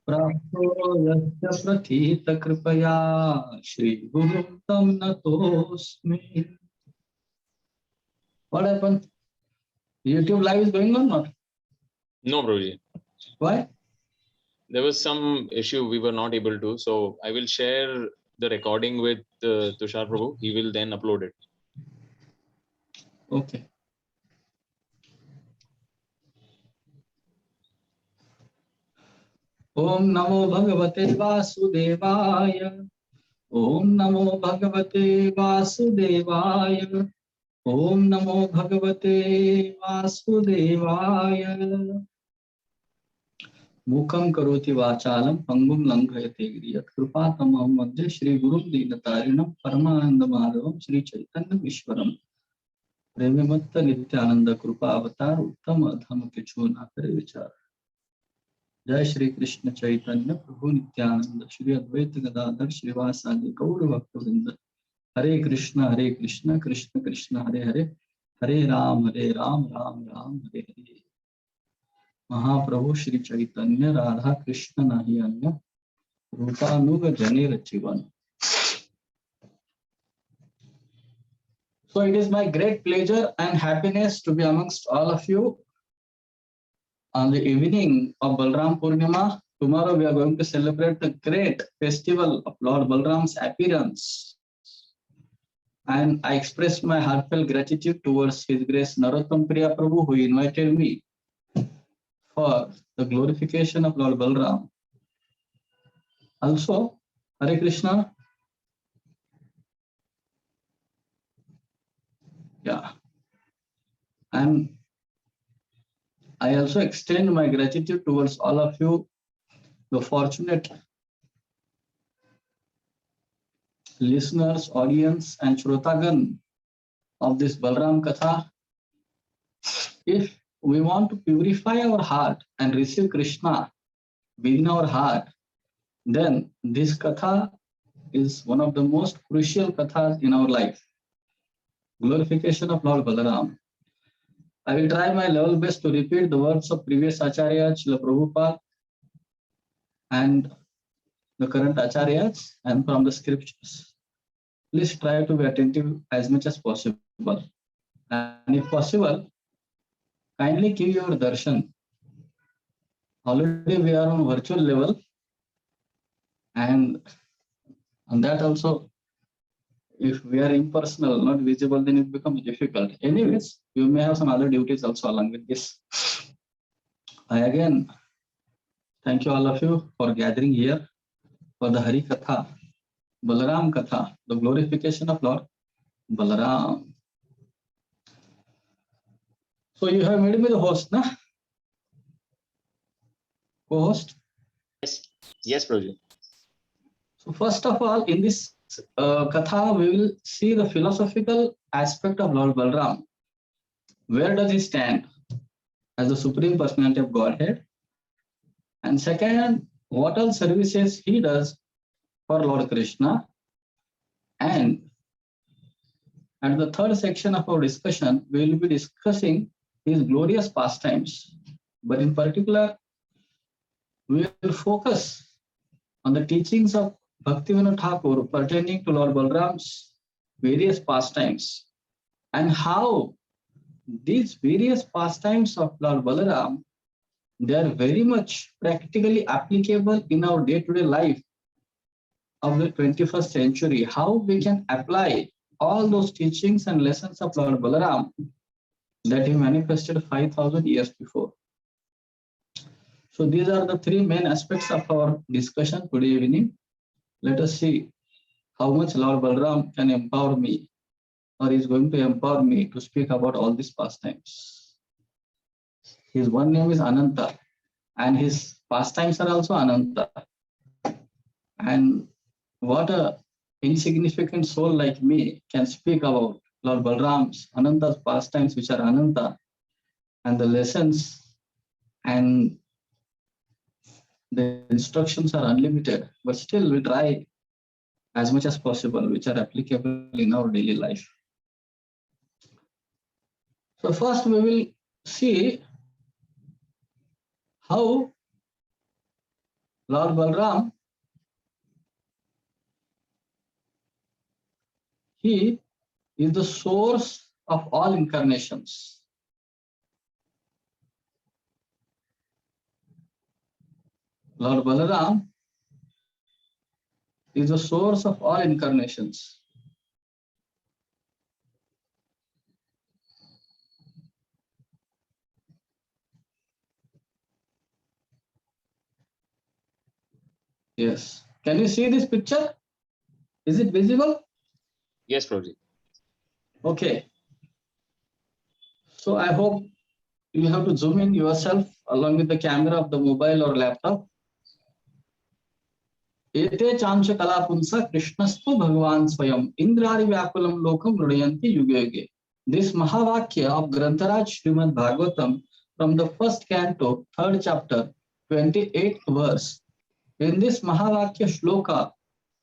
प्राप्तो यस्य प्रथित कृपया श्री गुरु तं नतोस्मि. What happened? YouTube live is going on or not? No, Prabhuji. Why? There was some issue we were not able to. So I will share the recording with Tushar Prabhu. He will then upload it. Okay. Om Namo Bhagavate Vasudevaya. Om Namo Bhagavate Vasudevaya. Om Namo Bhagavate Vasudevaya. Mukam karoti vachalam pangum langhayate giriya kripatamam madhya Shri Guru Dinatarinam Paramananda Madhavam Shri Chaitanya Vishwaram Premimatta Nityananda Krupa Avatar Uttama Adhama Kichuna Kare Vichar. Jai Shri Krishna Chaitanya Prabhu Nityananda Shri Advaita Gadadhar Shrivasadi Gaura Bhaktavinda. Hare Krishna Krishna Krishna Hare Hare Hare Ram Ram Ram Hare Hare. Mahaprabhu Shri Chaitanya Radha Krishna Nahi Anya Rupanuga Jane Rachivan. So it is my great pleasure and happiness to be amongst all of you on the evening of Balram Purnima. Tomorrow we are going to celebrate the great festival of Lord Balram's appearance. And I express my heartfelt gratitude towards His Grace Narottam Priya Prabhu, who invited me for the glorification of Lord Balram. Also, Hare Krishna. Yeah. And I also extend my gratitude towards all of you, the fortunate listeners, audience, and Shrotagan of this Balram Katha. If we want to purify our heart and receive Krishna within our heart, then this Katha is one of the most crucial Kathas in our life. Glorification of Lord Balaram. I will try my level best to repeat the words of previous Acharya, Srila Prabhupada, and the current Acharyas, and from the scriptures. Please try to be attentive as much as possible. And if possible, kindly give your darshan. Already we are on virtual level, and on that also, if we are impersonal, not visible, then it becomes difficult. Anyways, you may have some other duties also along with this. I again thank you all of you for gathering here for the Hari Katha, Balaram Katha, the glorification of Lord Balaram. So you have made me the host, na? Co-host? Yes, Prabhuji. So first of all, in this Katha, we will see the philosophical aspect of Lord Balaram. Where does he stand as the Supreme Personality of Godhead? And second, what all services he does for Lord Krishna. And at the third section of our discussion, we will be discussing his glorious pastimes. But in particular, we will focus on the teachings of Bhaktivinoda Thakur pertaining to Lord Balaram's various pastimes and how these various pastimes of Lord Balaram, they are very much practically applicable in our day-to-day life of the 21st century. How we can apply all those teachings and lessons of Lord Balaram that he manifested 5,000 years before. So these are the three main aspects of our discussion today evening. Let us see how much Lord Balaram can empower me or is going to empower me to speak about all these pastimes. His one name is Ananta and his pastimes are also Ananta. And what a insignificant soul like me can speak about Lord Balaram's Ananta's pastimes, which are Ananta, and the lessons and the instructions are unlimited, but still we try as much as possible, which are applicable in our daily life. So first we will see how Lord Balram, he is the source of all incarnations. Lord Balaram is the source of all incarnations. Yes. Can you see this picture? Is it visible? Yes, Prabhuji. Okay. So I hope you have to zoom in yourself along with the camera of the mobile or laptop. एते चांश कला पुंसा कृष्णस्तु भगवान स्वयं इंद्रादि व्याकुलम लोकम मृडयन्ति युगे युगे. This Mahavakya of Grantaraj Srimad Bhagavatam from the first canto, third chapter, 28th verse. In this Mahavakya shloka,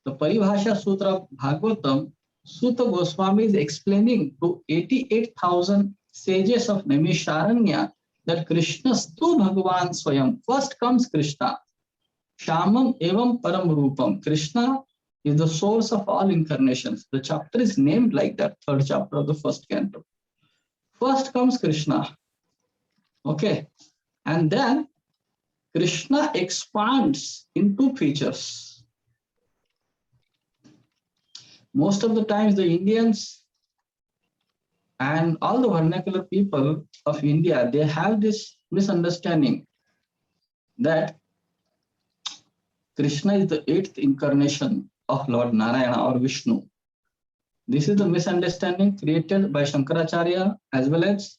the Paribhasha Sutra of Bhagavatam, Sutta Goswami is explaining to 88,000 sages of Naimisharanya that Krishnastu Bhagavan Swayam. First comes Krishna. Shamam evam param rupam. Krishna is the source of all incarnations. The chapter is named like that, third chapter of the first canto. First comes Krishna. Okay. And then Krishna expands in two features. Most of the times the Indians and all the vernacular people of India, they have this misunderstanding that Krishna is the 8th incarnation of Lord Narayana or Vishnu. This is the misunderstanding created by Shankaracharya as well as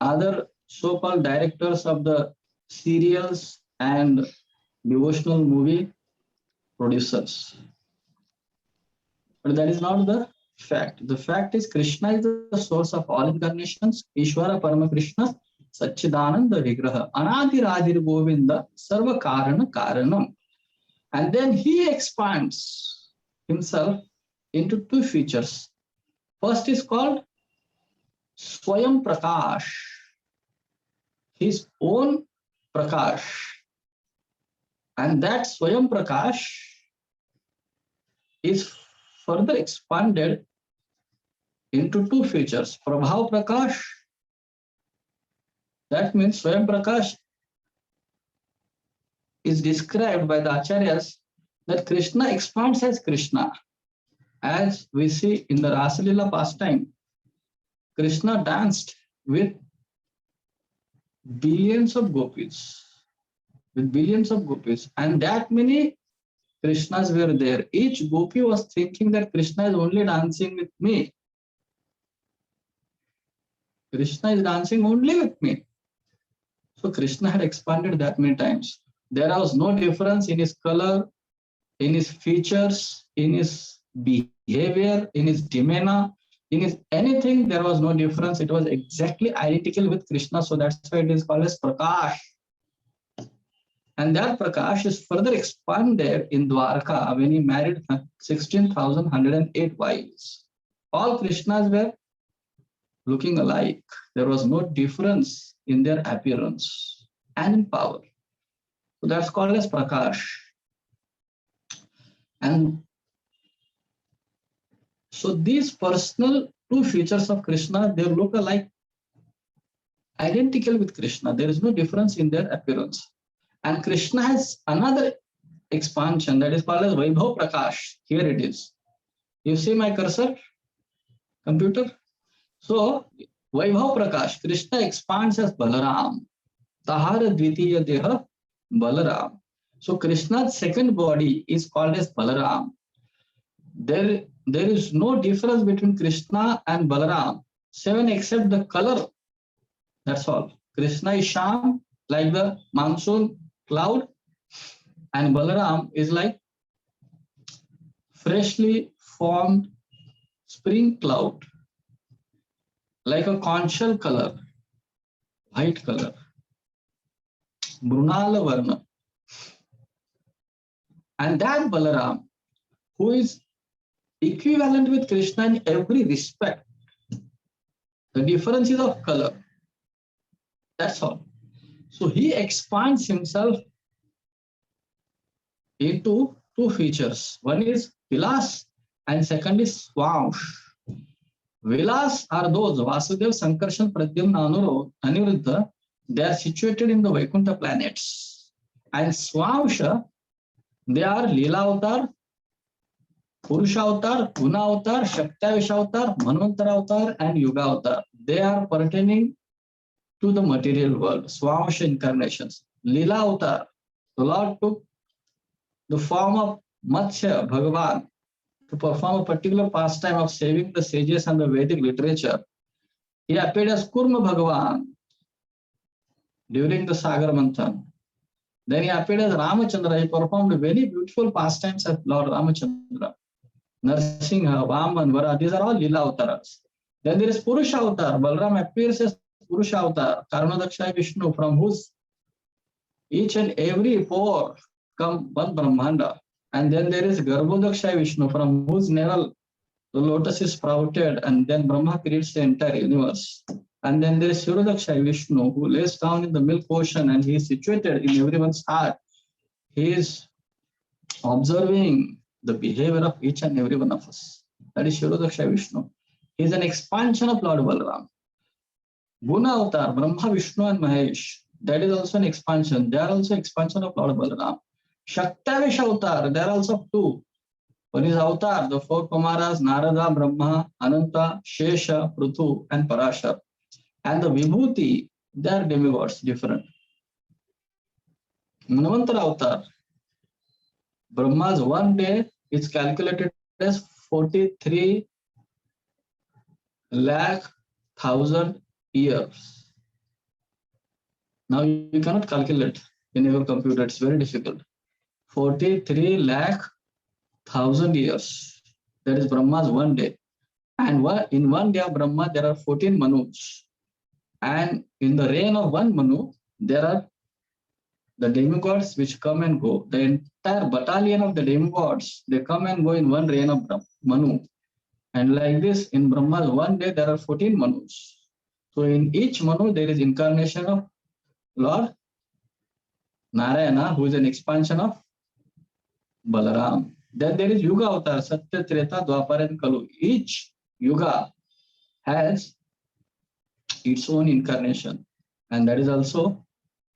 other so-called directors of the serials and devotional movie producers. But that is not the fact. The fact is Krishna is the source of all incarnations. Ishvara Parama Krishna Satchidananda Vigraha Anadi Radhir Govinda Sarva Karana Karanam. And then he expands himself into two features. First is called Swayam Prakash, his own Prakash. And that Swayam Prakash is further expanded into two features. Prabhav Prakash, that means Swayam Prakash is described by the Acharyas that Krishna expands as Krishna. As we see in the Rasalila pastime, Krishna danced with billions of gopis, and that many Krishnas were there. Each gopi was thinking that Krishna is only dancing with me. Krishna is dancing only with me. So Krishna had expanded that many times. There was no difference in his color, in his features, in his behavior, in his demeanor, in his anything. There was no difference. It was exactly identical with Krishna. So that's why it is called as Prakash. And that Prakash is further expanded in Dwarka when he married 16,108 wives. All Krishnas were looking alike. There was no difference in their appearance and in power. So that's called as Prakash. And so these personal two features of Krishna, they look alike, identical with Krishna. There is no difference in their appearance. And Krishna has another expansion that is called as Vaibhav Prakash. Here it is. You see my cursor, computer? So Vaibhav Prakash, Krishna expands as Balaram. Tahara Dvitiya Deha Balaram. So Krishna's second body is called as Balaram. There is no difference between Krishna and Balaram, seven except the color. That's all. Krishna is Sham, like the monsoon cloud, and Balaram is like freshly formed spring cloud, like a conch shell color, white color, Brunala Varna. And that Balaram, who is equivalent with Krishna in every respect, the difference is of color. That's all. So he expands himself into two features. One is Vilas and second is Swash. Vilas are those Vasudev, Sankarshan, Pradyumna, Aniruddha. They are situated in the Vaikuntha planets. And Swamsha, they are Leela Avatar, Purusha Avatar, Guna Avatar, Shaktavish Avatar, Manvantara Avatar, and Yuga Avatar. They are pertaining to the material world. Swamsha incarnations. Leela Avatar, the Lord took the form of Matsya, Bhagavan, to perform a particular pastime of saving the sages and the Vedic literature. He appeared as Kurma Bhagavan during the Sagar Manthan. Then he appeared as Ramachandra. He performed very beautiful pastimes of Lord Ramachandra. Narsimha, Vaman, Vara, these are all Lila Avtaras. Then there is Purusha Avatar. Balram appears as Purusha Avatar, Karnadaksha Vishnu, from whose each and every pore come one Brahmanda. And then there is Garbhodaksha Vishnu, from whose navel the lotus is sprouted, and then Brahma creates the entire universe. And then there is Suryadaksha Vishnu, who lays down in the milk ocean, and he is situated in everyone's heart. He is observing the behavior of each and every one of us. That is Suryadaksha Vishnu. He is an expansion of Lord Balaram. Guna Avatar, Brahma, Vishnu, and Mahesh. That is also an expansion. They are also expansion of Lord Balaram. Shaktavish Avatar, there are also two. One is Avatar, the four Kumaras, Narada, Brahma, Ananta, Shesha, Prithu, and Parashar. And the Vibhuti, they are demigods, different. Manvantara Avatar, Brahma's one day is calculated as 43 lakh thousand years. Now you cannot calculate in your computer, it's very difficult. 43 lakh thousand years. That is Brahma's one day. And in one day of Brahma, there are 14 Manus. And in the reign of one Manu, there are the demigods which come and go. The entire battalion of the demigods, they come and go in one reign of Manu. And like this, in Brahma's one day, there are 14 Manus. So in each Manu, there is incarnation of Lord Narayana, who is an expansion of Balaram. Then there is Yuga Avatar, Satya, Treta, Dwapara, and Kalu. Each Yuga has its own incarnation, and that is also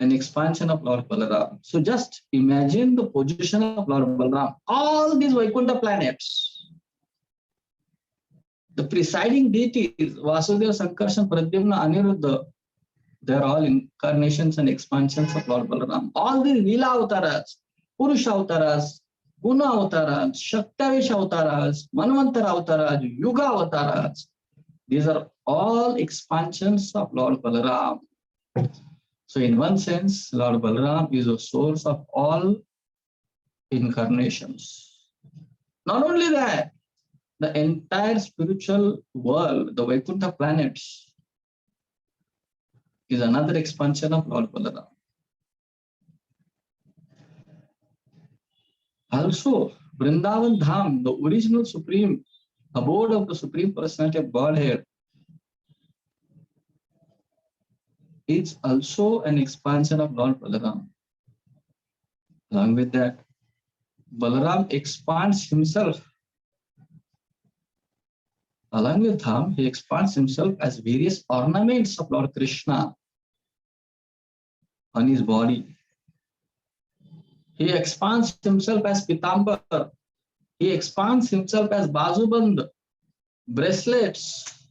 an expansion of Lord Balaram. So just imagine the position of Lord Balaram. All these Vaikuntha planets, the presiding deities, Vasudeva, Sankarshan, Pradyumna, Aniruddha, they are all incarnations and expansions of Lord Balaram. All these Leela Avtaras, Purusha Avtaras, Guna Avtaras, Shaktavish Avtaras, Manvantara Avtaras, Yuga Avtaras, these are all expansions of Lord Balaram. So in one sense, Lord Balaram is the source of all incarnations. Not only that, the entire spiritual world, the Vaikuntha planets, is another expansion of Lord Balaram. Also, Vrindavan Dham, the original supreme abode of the Supreme Personality of Godhead, is also an expansion of Lord Balaram. Along with that, Balaram expands himself. Along with Dham, he expands himself as various ornaments of Lord Krishna on his body. He expands himself as Pitambar. He expands himself as Bazuband, bracelets,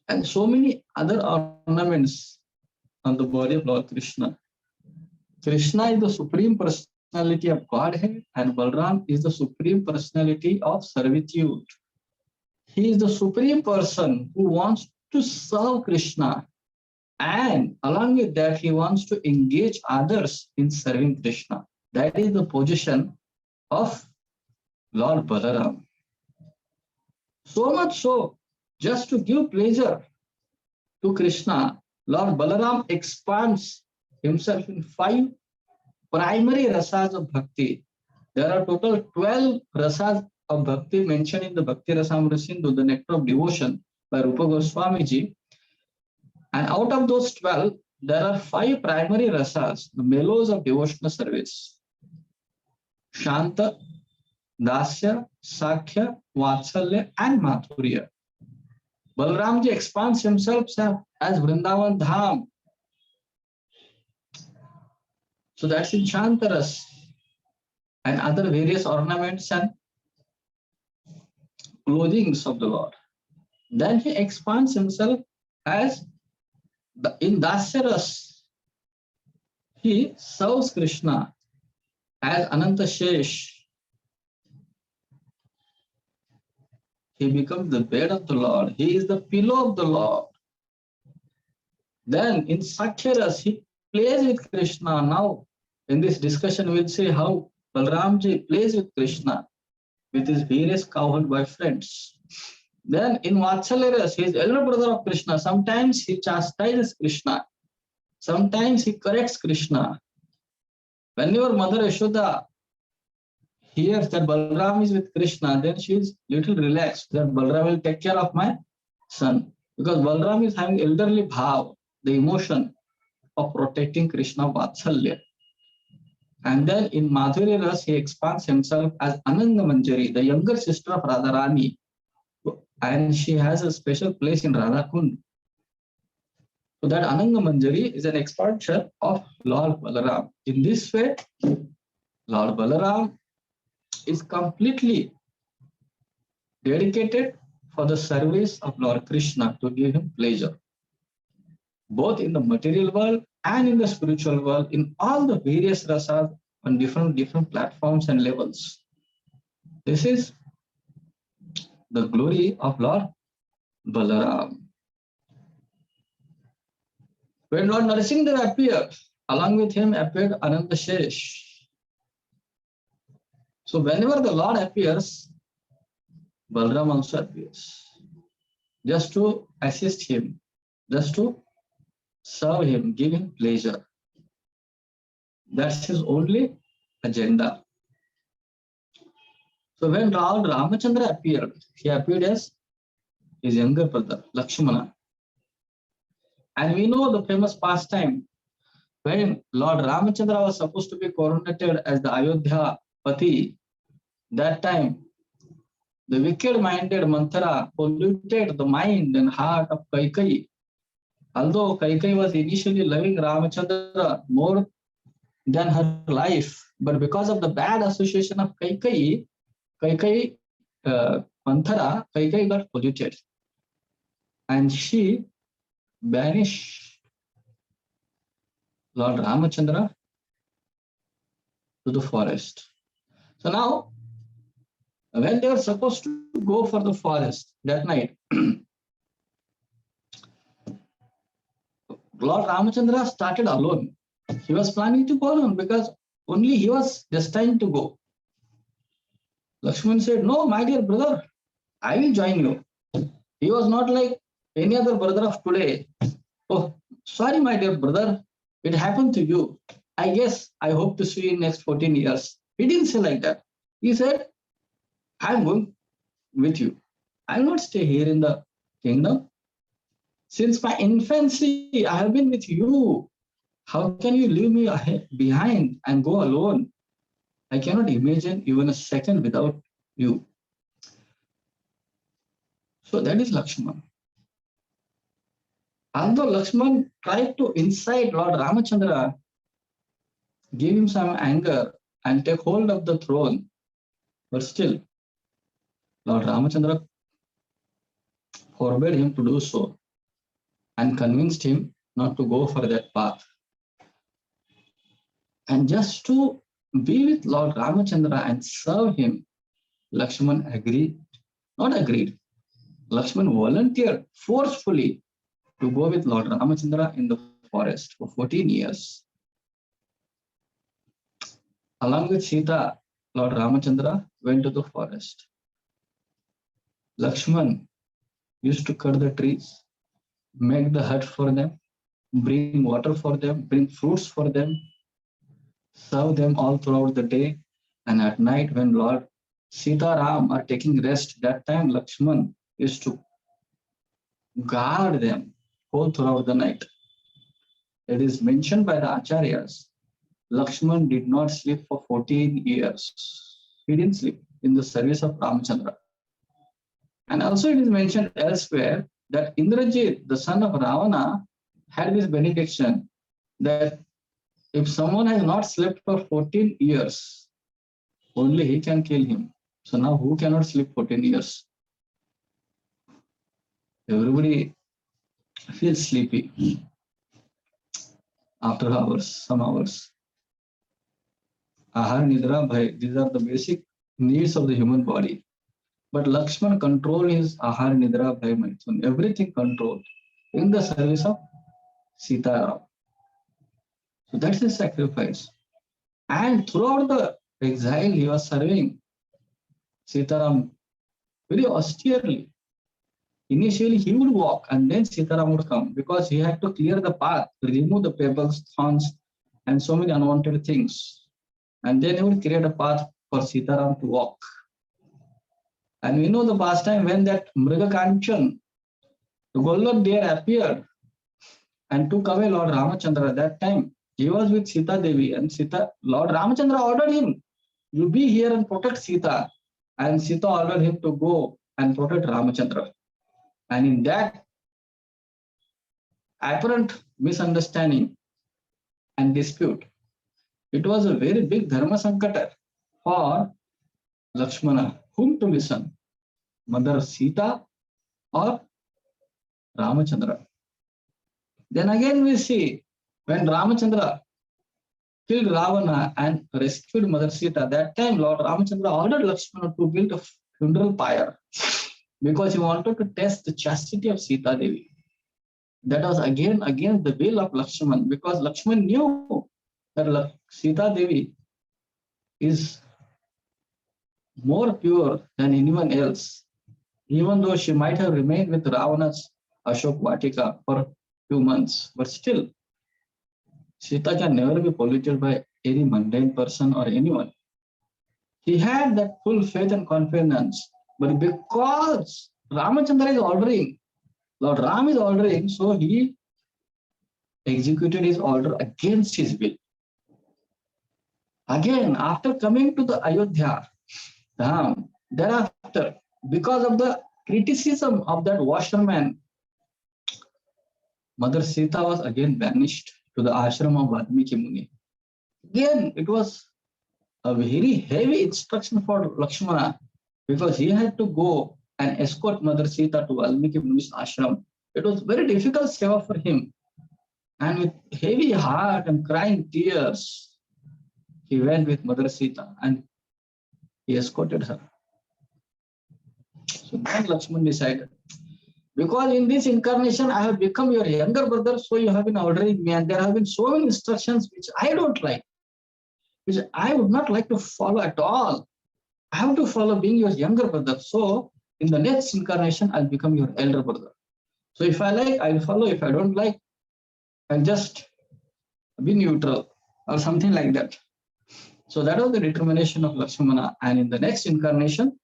and so many other ornaments on the body of Lord Krishna. Krishna is the Supreme Personality of Godhead, and Balaram is the Supreme Personality of Servitude. He is the Supreme Person who wants to serve Krishna, and along with that, he wants to engage others in serving Krishna. That is the position of Lord Balaram. So much so, just to give pleasure to Krishna, Lord Balaram expands himself in 5 primary rasas of bhakti. There are total 12 rasas of bhakti mentioned in the Bhakti Rasamrita Sindhu, the Nectar of Devotion by Rupa Goswami Ji. And out of those 12, there are 5 primary rasas, the mellows of devotional service. Shanta, Dasya, Sakhya, Vatsalya, and Madhurya. Balramji expands himself as Vrindavan Dham. So that's in Shantaras and other various ornaments and clothings of the Lord. Then he expands himself as in Dasyaras. He serves Krishna as Ananta Shesh. He becomes the bed of the Lord. He is the pillow of the Lord. Then in Sakyaras, he plays with Krishna. Now, in this discussion, we'll see how Balramji plays with Krishna with his various cowherd boyfriends. Then in Vatsalyaras, he is elder brother of Krishna. Sometimes he chastises Krishna. Sometimes he corrects Krishna. Whenever Mother Yashoda hears that Balram is with Krishna, then she is little relaxed that Balram will take care of my son. Because Balram is having elderly bhav, the emotion of protecting Krishna Vatsalya. And then in Madhurya Ras, he expands himself as Ananga Manjari, the younger sister of Radharani. And she has a special place in Radhakund. So that Ananga Manjari is an expansion of Lord Balaram. In this way, Lord Balaram is completely dedicated for the service of Lord Krishna to give him pleasure, both in the material world and in the spiritual world, in all the various rasas on different platforms and levels. This is the glory of Lord Balaram. When Lord Narasimha appeared, along with him appeared Ananta Shesh. So whenever the Lord appears, Balaram also appears, just to assist him, just to serve him, give him pleasure. That's his only agenda. So when Lord Ramachandra appeared, he appeared as his younger brother, Lakshmana. And we know the famous pastime when Lord Ramachandra was supposed to be coronated as the Ayodhya Pati. That time, the wicked-minded Manthara polluted the mind and heart of Kaikeyi. Although Kaikeyi was initially loving Ramachandra more than her life, but because of the bad association of Kaikeyi, Manthara, Kaikeyi got polluted. And she banished Lord Ramachandra to the forest. So now, when they were supposed to go for the forest that night, Lord Ramachandra started alone. He was planning to go alone because only he was destined to go. Lakshman said, "No, my dear brother, I will join you." He was not like any other brother of today. "Oh, sorry, my dear brother, it happened to you. I guess I hope to see you in next 14 years. He didn't say like that. He said, "I'm going with you. I will not stay here in the kingdom. Since my infancy, I have been with you. How can you leave me behind and go alone? I cannot imagine even a second without you." So that is Lakshman. Although Lakshman tried to incite Lord Ramachandra, give him some anger and take hold of the throne, but still, Lord Ramachandra forbade him to do so and convinced him not to go for that path. And just to be with Lord Ramachandra and serve him, Lakshman agreed, not agreed. Lakshman volunteered forcefully to go with Lord Ramachandra in the forest for 14 years. Along with Sita, Lord Ramachandra went to the forest. Lakshman used to cut the trees, make the hut for them, bring water for them, bring fruits for them, serve them all throughout the day. And at night, when Lord Sita Ram are taking rest, that time Lakshman used to guard them all throughout the night. It is mentioned by the Acharyas Lakshman did not sleep for 14 years. He didn't sleep in the service of Ramachandra. And also it is mentioned elsewhere that Indrajit, the son of Ravana, had this benediction that if someone has not slept for 14 years, only he can kill him. So now who cannot sleep 14 years? Everybody feels sleepy after hours, some hours. Ahar, Nidra, Bhai, these are the basic needs of the human body. But Lakshman controlled his Ahar, Nidra, Bhai, Maithun, everything controlled in the service of Sita Ram. So that's his sacrifice. And throughout the exile, he was serving Sitaram very austerely. Initially, he would walk and then Sitaram would come because he had to clear the path, remove the pebbles, thorns, and so many unwanted things. And then he would create a path for Sitaram to walk. And we know the past time when that Mriga Kanchan, the golden deer appeared and took away Lord Ramachandra. At that time, he was with Sita Devi and Lord Ramachandra ordered him, you be here and protect Sita. And Sita ordered him to go and protect Ramachandra. And in that apparent misunderstanding and dispute, it was a very big dharma sankata for Lakshmana, whom to listen, Mother Sita or Ramachandra. Then again we see when Ramachandra killed Ravana and rescued Mother Sita, that time Lord Ramachandra ordered Lakshmana to build a funeral pyre because he wanted to test the chastity of Sita Devi. That was again against the will of Lakshman because Lakshman knew that Sita Devi is more pure than anyone else, even though she might have remained with Ravana's Ashok Vatika for a few months. But still, Sita can never be polluted by any mundane person or anyone. He had that full faith and confidence, but because Ramachandra is ordering, Lord Ram is ordering, so he executed his order against his will. Again, after coming to the Ayodhya, thereafter, because of the criticism of that washerman, Mother Sita was again banished to the ashram of Valmiki Muni. Again, it was a very heavy instruction for Lakshmana because he had to go and escort Mother Sita to Valmiki Muni's ashram. It was very difficult seva for him. And with heavy heart and crying tears, he went with Mother Sita and he escorted her. So then Lakshman decided, because in this incarnation I have become your younger brother, so you have been ordering me, and there have been so many instructions which I don't like, which I would not like to follow at all. I have to follow being your younger brother. So in the next incarnation, I'll become your elder brother. So if I like, I'll follow. If I don't like, I'll just be neutral or something like that. So that was the determination of Lakshmana. And in the next incarnation,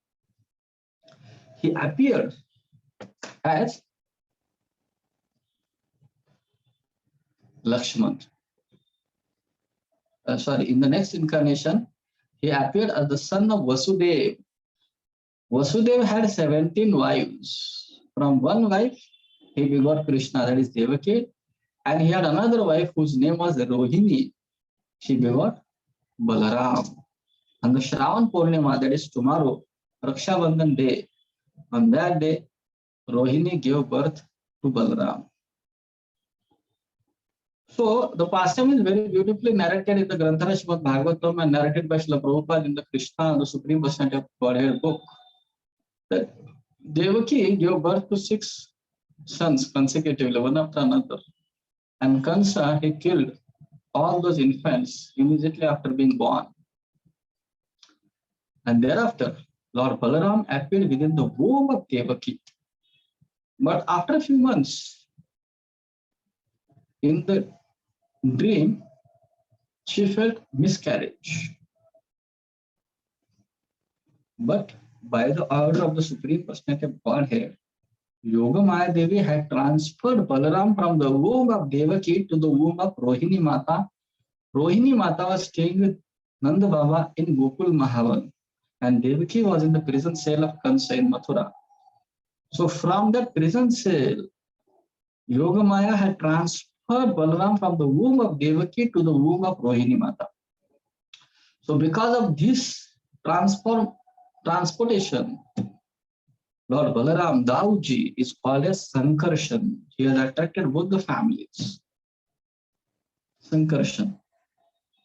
he appeared as Lakshman. In the next incarnation, he appeared as the son of Vasudeva. Vasudeva had 17 wives. From one wife, he begot Krishna, that is Devaki, and he had another wife whose name was Rohini. She begot Balaram. On the Shravan Purnima, that is tomorrow, Raksha Bandhan day, on that day, Rohini gave birth to Balaram. So the pastime is very beautifully narrated in the Granthara Srimad Bhagavatam and narrated by Srila Prabhupada in the Krishna, the Supreme Personality of Godhead book. That Devaki gave birth to 6 sons consecutively, one after another. And Kansa, he killed all those infants immediately after being born. And thereafter, Lord Balaram appeared within the womb of Devaki. But after a few months, in the dream, she felt miscarriage. But by the order of the Supreme Personality of Godhead, Yogamaya Devi had transferred Balaram from the womb of Devaki to the womb of Rohini Mata Rohini Mata was staying with Nanda Baba in Gokul Mahavan, and Devaki was in the prison cell of Kansa in Mathura. So from that prison cell, Yogamaya had transferred Balaram from the womb of Devaki to the womb of Rohini Mata. So because of this transportation, Lord Balaram Dauji is called as Sankarshan. He has attracted both the families. Sankarshan.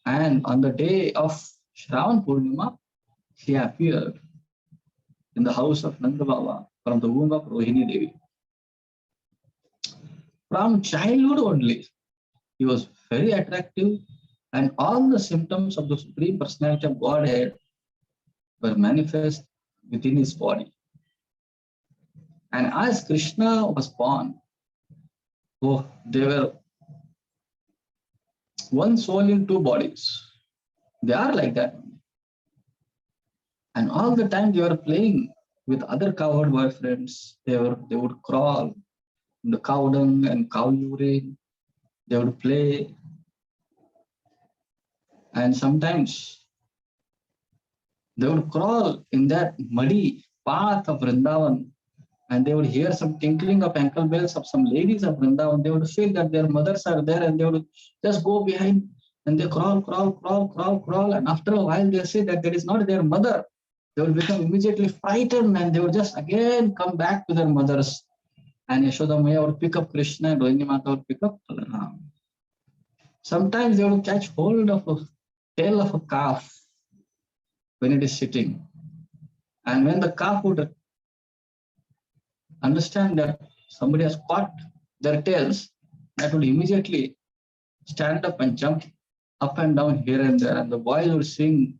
And on the day of Shravan Purnima, he appeared in the house of Nanda Baba from the womb of Rohini Devi. From childhood only, he was very attractive, and all the symptoms of the Supreme Personality of Godhead were manifest within his body. And as Krishna was born, they were one soul in two bodies. They are like that. And all the time they were playing with other cowherd boyfriends. They would crawl in the cow dung and cow urine. They would play. And sometimes they would crawl in that muddy path of Vrindavan, and they would hear some tinkling of ankle bells of some ladies of Vrindavan. They would feel that their mothers are there, and they would just go behind and they crawl. And after a while, they say that that is not their mother. They would become immediately frightened, and they would just again come back to their mothers. And Yashoda Maya would pick up Krishna, and Rohini Mata would pick up Balaram. Sometimes they would catch hold of a tail of a calf when it is sitting. And when the calf would understand that somebody has caught their tails, that would immediately stand up and jump up and down here and there. And the boys would sing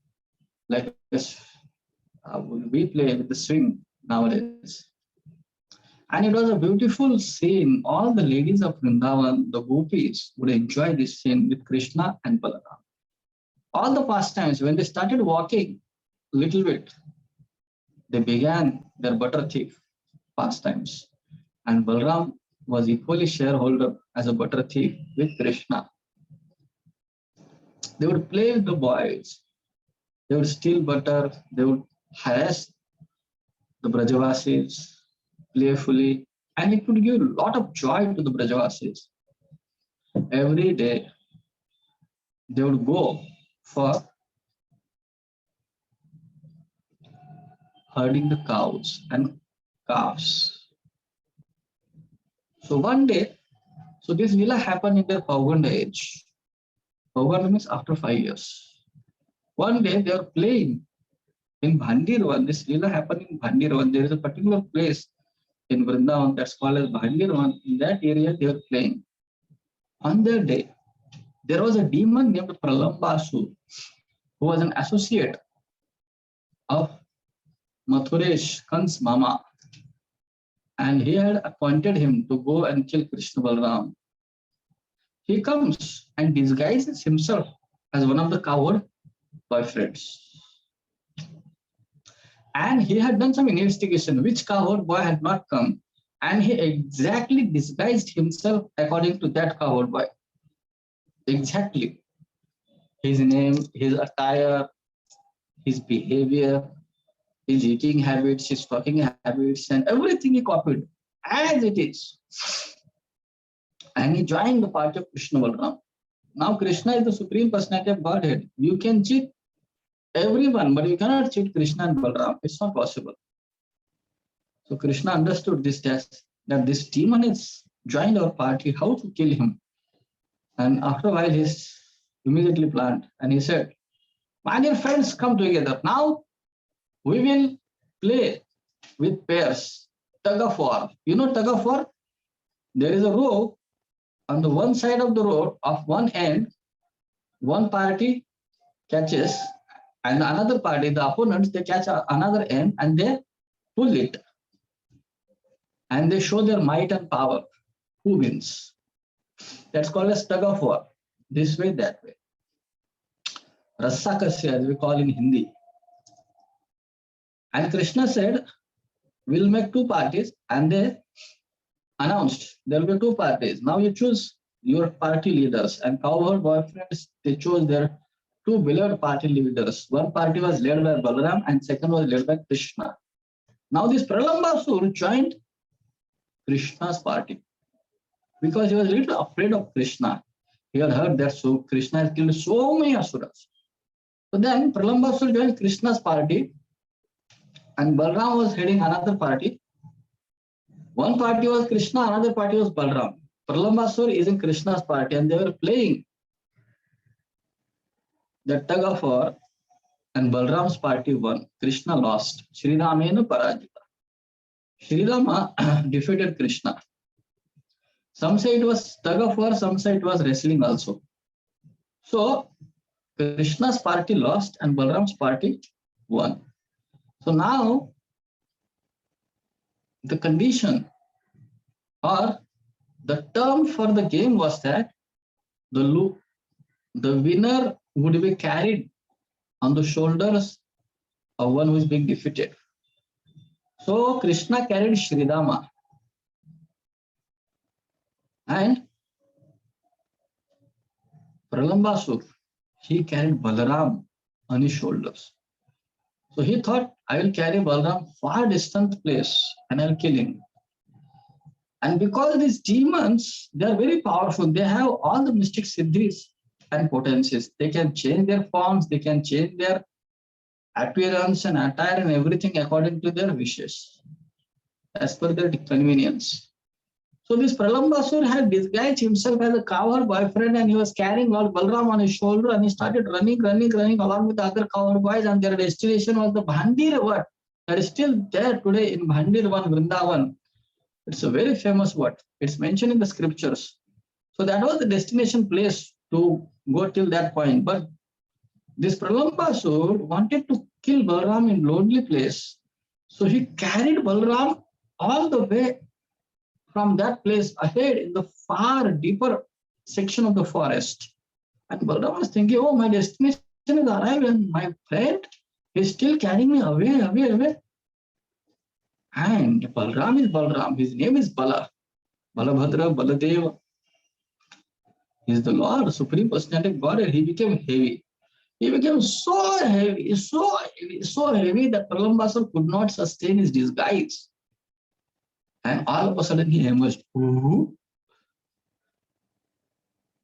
like this. We play with the swing nowadays. And it was a beautiful scene. All the ladies of Vrindavan, the gopis, would enjoy this scene with Krishna and Balaram. All the pastimes, when they started walking a little bit, they began their butter thief pastimes. And Balaram was equally shareholder as a butter thief with Krishna. They would play with the boys. They would steal butter. They would harass the Brajavasis playfully. And it would give a lot of joy to the Brajavasis. Every day, they would go for herding the cows and calves. So one day, so this Leela happened in their Pauganda age. Pauganda means after 5 years. One day they were playing in Bhandirvan. This Leela happened in Bhandirvan. There is a particular place in Vrindavan that's called as Bhandirvan. In that area they were playing. On their day, there was a demon named Pralambasu, who was an associate of Mathuresh, Kans Mama. And he had appointed him to go and kill Krishna Balaram. He comes and disguises himself as one of the cowherd boyfriends. And he had done some investigation, which cowherd boy had not come. And he exactly disguised himself according to that cowherd boy. Exactly. His name, his attire, his behavior, his eating habits, his talking habits, and everything he copied as it is. And he joined the party of Krishna Balaram. Now Krishna is the Supreme Personality of Godhead. You can cheat everyone, but you cannot cheat Krishna and Balaram. It's not possible. So Krishna understood this test, that this demon has joined our party, how to kill him. And after a while, he immediately planned, and he said, my dear friends, come together. Now we will play with pairs, tug of war. You know tug of war? There is a rope on the one side of the rope of one end, one party catches, and another party, the opponents, they catch another end and they pull it. And they show their might and power. Who wins? That's called as tug of war. This way, that way. Rassakasya, as we call in Hindi. And Krishna said, we'll make two parties, and they announced there will be two parties. Now you choose your party leaders, and cowherd boyfriends, they chose their two beloved party leaders. One party was led by Balaram and second was led by Krishna. Now this Pralambasur joined Krishna's party because he was a little afraid of Krishna. He had heard that so Krishna has killed so many asuras. So then Pralambasur joined Krishna's party and Balram was heading another party. One party was Krishna, another party was Balram. Pralambasur is in Krishna's party and they were playing the tug of war and Balram's party won. Krishna lost. Sri Ramena Parajita. Sri Rama defeated Krishna. Some say it was tug of war, some say it was wrestling also. So Krishna's party lost and Balram's party won. So now the condition or the term for the game was that the winner would be carried on the shoulders of one who is being defeated. So Krishna carried Sri Rama and Pralambasur, he carried Balaram on his shoulders. So he thought, I will carry Balaram far distant place and I'll kill him. And because these demons, they are very powerful. They have all the mystic siddhis and potencies. They can change their forms, they can change their appearance and attire and everything according to their wishes, as per their convenience. So this Pralambasur had disguised himself as a cowherd boyfriend and he was carrying Lord Balram on his shoulder and he started running along with the other cowherd boys and their destination was the Bhandir word that is still there today in Bhandirvan, Vrindavan. It's a very famous word. It's mentioned in the scriptures. So that was the destination place to go till that point. But this Pralambasur wanted to kill Balram in lonely place. So he carried Balram all the way from that place ahead in the far deeper section of the forest. And Balram was thinking, oh, my destination is arrived and my friend is still carrying me away. And Balram is Balram. His name is Bala. Balabhadra, Baladeva. He is the Lord, Supreme Personality of Godhead. He became heavy. He became so heavy that Pralambasur could not sustain his disguise. And all of a sudden he emerged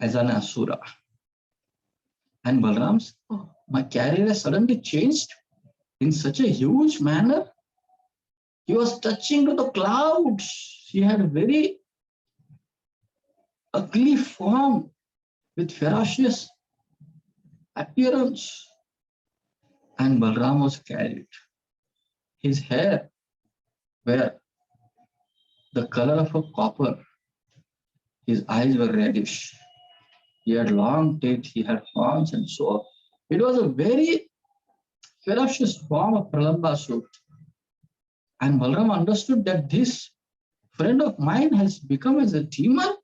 as an Asura. And Balram's, oh, my carrier has suddenly changed in such a huge manner. He was touching to the clouds. He had a very ugly form with ferocious appearance. And Balram was carried. His hair were the color of a copper. His eyes were reddish. He had long teeth, he had horns and so on. It was a very ferocious form of Pralambasur. And Balram understood that this friend of mine has become as a demon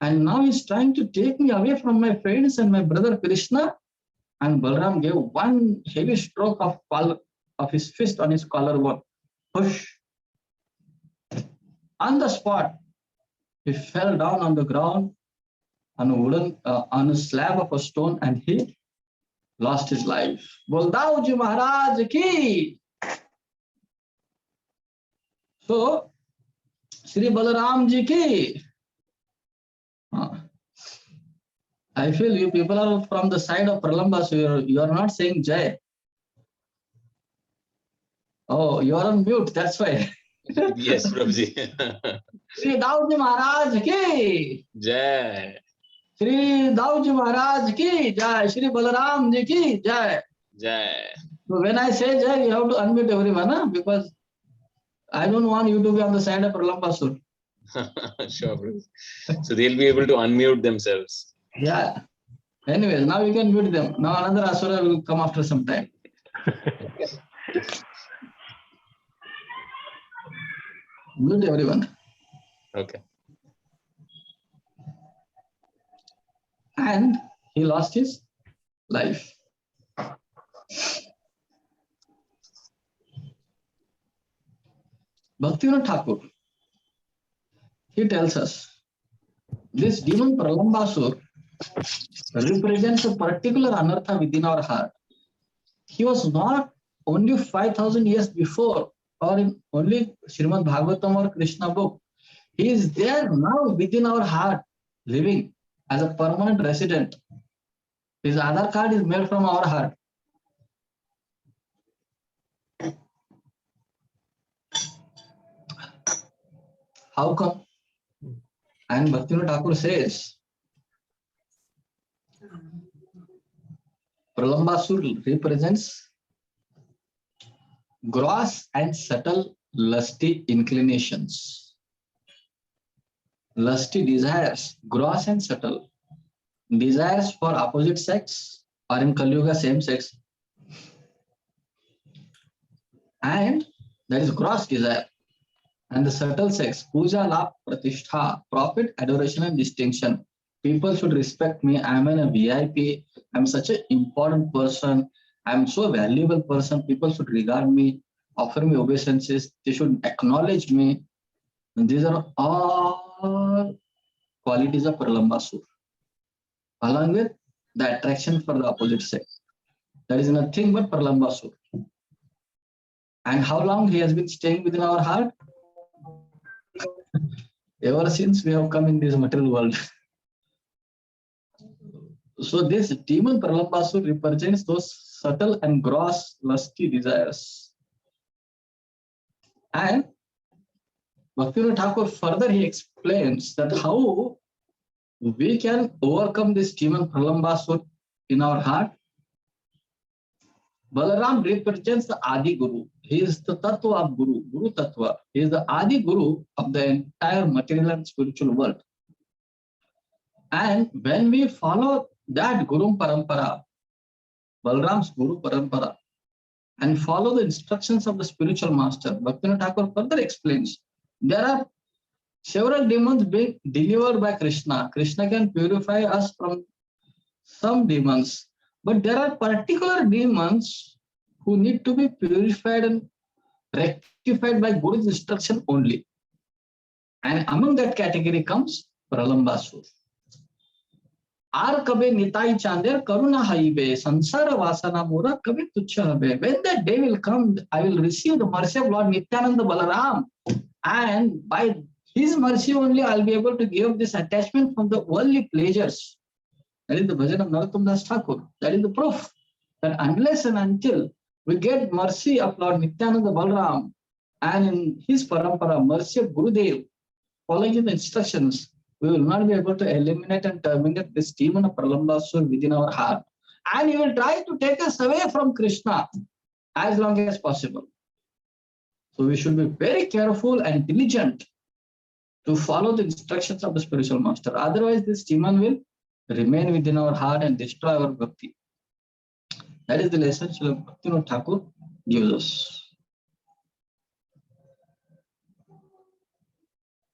and now he's trying to take me away from my friends and my brother Krishna. And Balram gave one heavy stroke of his fist on his collarbone. Push. On the spot, he fell down on the ground on a slab of a stone and he lost his life. Boldauji Maharaj ki. So, Sri Balaram ji ki. I feel you people are from the side of Pralambasur. You are not saying Jai. Oh, you are on mute. That's why. Yes, Prabhuji. Sri Dauji Maharaj ki. Jai. Sri Dauji Maharaj ki Jai. Sri Balaram ji ki Jai. Jai. So when I say Jai, you have to unmute everyone, huh? Because I don't want you to be on the side of Pralambasur. Sure, Prabhuji. So they'll be able to unmute themselves. Yeah. Anyways, now you can mute them. Now another Asura will come after some time. Mute everyone. Okay. And he lost his life. Bhaktivinoda Thakur, he tells us this demon Pralambasur represents a particular anartha within our heart. He was not only 5,000 years before or in only Srimad Bhagavatam or Krishna book. He is there now within our heart, living as a permanent resident. His Aadhaar card is made from our heart. How come? And Bhaktivinoda Thakur says, Pralambasur represents gross and subtle lusty inclinations. Lusty desires, gross and subtle. Desires for opposite sex or in Kali Yuga same sex. And that is gross desire. And the subtle sex, puja, labh, pratishtha, profit, adoration and distinction. People should respect me. I'm a VIP. I'm such an important person. I'm so valuable person. People should regard me, offer me obeisances. They should acknowledge me. And these are all qualities of Pralambasur, along with the attraction for the opposite sex. That is nothing but Pralambasur. And how long he has been staying within our heart? Ever since we have come in this material world. So this demon Pralambasur represents those subtle and gross lusty desires. And Bhaktivinoda Thakur further he explains that how we can overcome this demon Pralambasur in our heart. Balaram represents the Adi Guru. He is the Tattva of Guru, Guru Tattva. He is the Adi Guru of the entire material and spiritual world. And when we follow that Guru Parampara, Balaram's Guru Parampara, and follow the instructions of the spiritual master, Bhaktivinoda Thakur further explains, there are several demons being delivered by Krishna. Krishna can purify us from some demons, but there are particular demons who need to be purified and rectified by Guru's instruction only. And among that category comes Pralambasur. Ar kabe nitai chander karuna haibe sansara vasana mura kabe tuchha habe. When that day will come, I will receive the mercy of Lord Nityananda Balaram, and by his mercy only I'll be able to give this attachment from the worldly pleasures. That is the bhajan of Narottam Das Thakur. That is the proof that unless and until we get mercy of Lord Nityananda Balaram and in his parampara, mercy of Gurudev, following the instructions, we will not be able to eliminate and terminate this demon of Pralambasur within our heart. And he will try to take us away from Krishna as long as possible. So we should be very careful and diligent to follow the instructions of the spiritual master. Otherwise, this demon will remain within our heart and destroy our bhakti. That is the lesson Srila Bhaktivinoda Thakur gives us.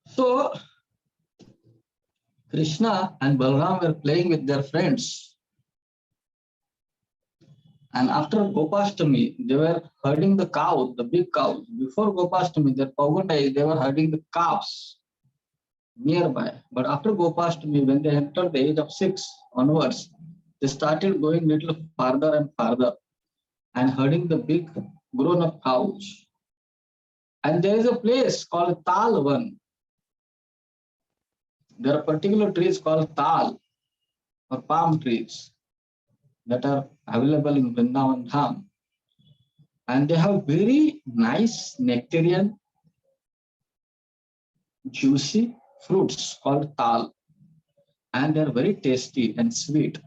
So, Krishna and Balaram were playing with their friends. And after Gopashtami, they were herding the cows, the big cows. Before Gopashtami, their Paugandai, they were herding the calves nearby. But after Gopashtami, when they entered the age of 6 onwards, they started going little farther and farther and herding the big grown-up cows. And there is a place called Talvan. There are particular trees called Tal or palm trees that are available in Vrindavan Dham. And they have very nice nectarian, juicy fruits called Tal. And they are very tasty and sweet.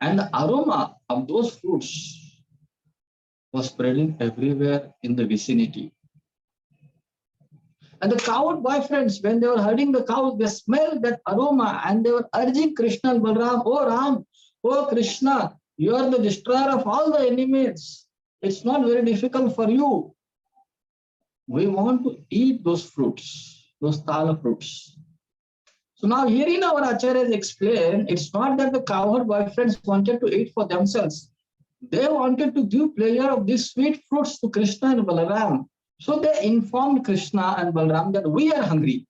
And the aroma of those fruits was spreading everywhere in the vicinity. And the coward boyfriends, when they were herding the cows, they smelled that aroma and they were urging Krishna and Balaram, oh Ram, oh Krishna, you are the destroyer of all the enemies. It's not very difficult for you. We want to eat those fruits, those tala fruits. So now herein our acharyas explain, it's not that the cowherd boyfriends wanted to eat for themselves. They wanted to give pleasure of these sweet fruits to Krishna and Balaram. So they informed Krishna and Balaram that we are hungry.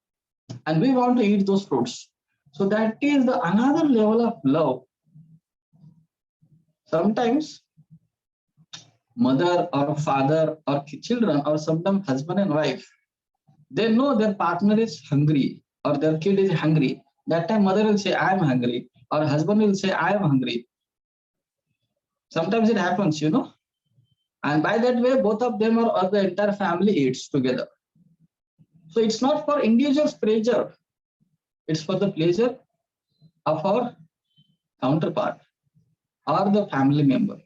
and we want to eat those fruits. So that is the another level of love. Sometimes mother or father or children or sometimes husband and wife, they know their partner is hungry or their kid is hungry. That time mother will say, I am hungry, or husband will say, I am hungry. Sometimes it happens, and by that way, both of them or the entire family eats together. So it's not for individual's pleasure, it's for the pleasure of our counterpart or the family member.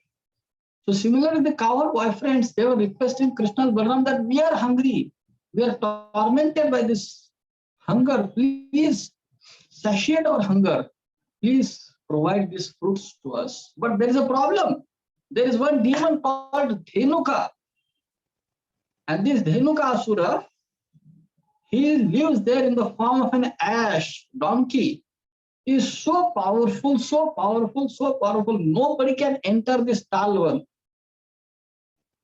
So similarly, the cowherd boyfriends, they were requesting Krishna and Balaram that we are hungry. We are tormented by this hunger. Please satiate our hunger. Please provide these fruits to us. But there is a problem. There is one demon called Dhenuka. And this Dhenuka Asura, he lives there in the form of an ash donkey. He is so powerful, so powerful, so powerful. Nobody can enter this Talvan.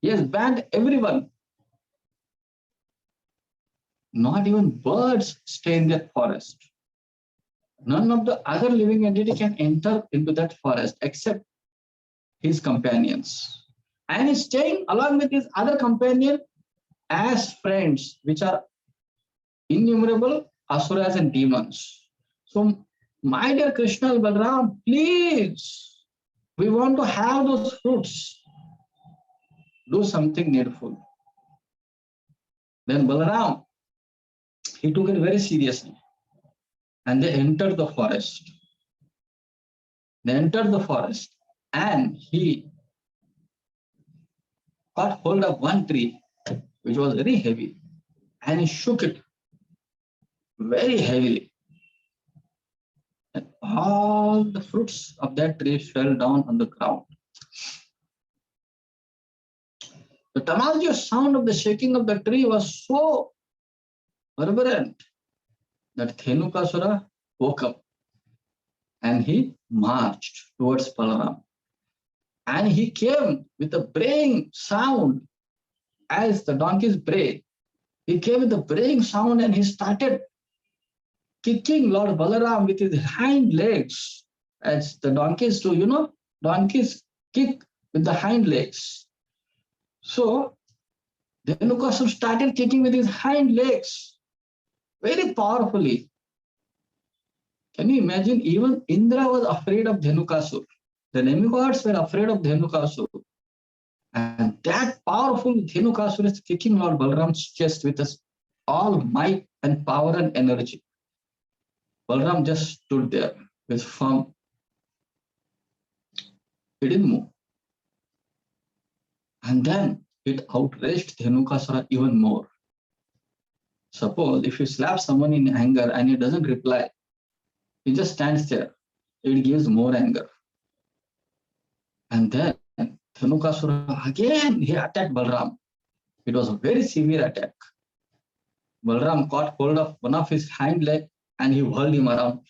He has banned everyone. Not even birds stay in that forest. None of the other living entity can enter into that forest except his companions. And he's staying along with his other companion as friends, which are innumerable asuras and demons. So, my dear Krishna and Balaram, please, we want to have those fruits. Do something needful. Then Balaram, he took it very seriously. And they entered the forest. They entered the forest and he got hold of one tree, which was very heavy, and he shook it very heavily. And all the fruits of that tree fell down on the ground. The tumultuous sound of the shaking of the tree was so reverberant that Dhenukasura woke up and he marched towards Balaram. And he came with a braying sound as the donkeys bray. He came with a braying sound and he started kicking Lord Balaram with his hind legs, as the donkeys do. Donkeys kick with the hind legs. So Dhenukasura started kicking with his hind legs very powerfully. Can you imagine? Even Indra was afraid of Dhenukasura. The demigods were afraid of Dhenukasura. And that powerful Dhenukasura is kicking Lord Balaram's chest with his all might and power and energy. Balaram just stood there with firm. He didn't move. And then it outraged Dhenukasura even more. Suppose if you slap someone in anger and he doesn't reply, he just stands there. It gives more anger. And then Dhenukasura again, he attacked Balaram. It was a very severe attack. Balaram caught hold of one of his hind leg and he whirled him around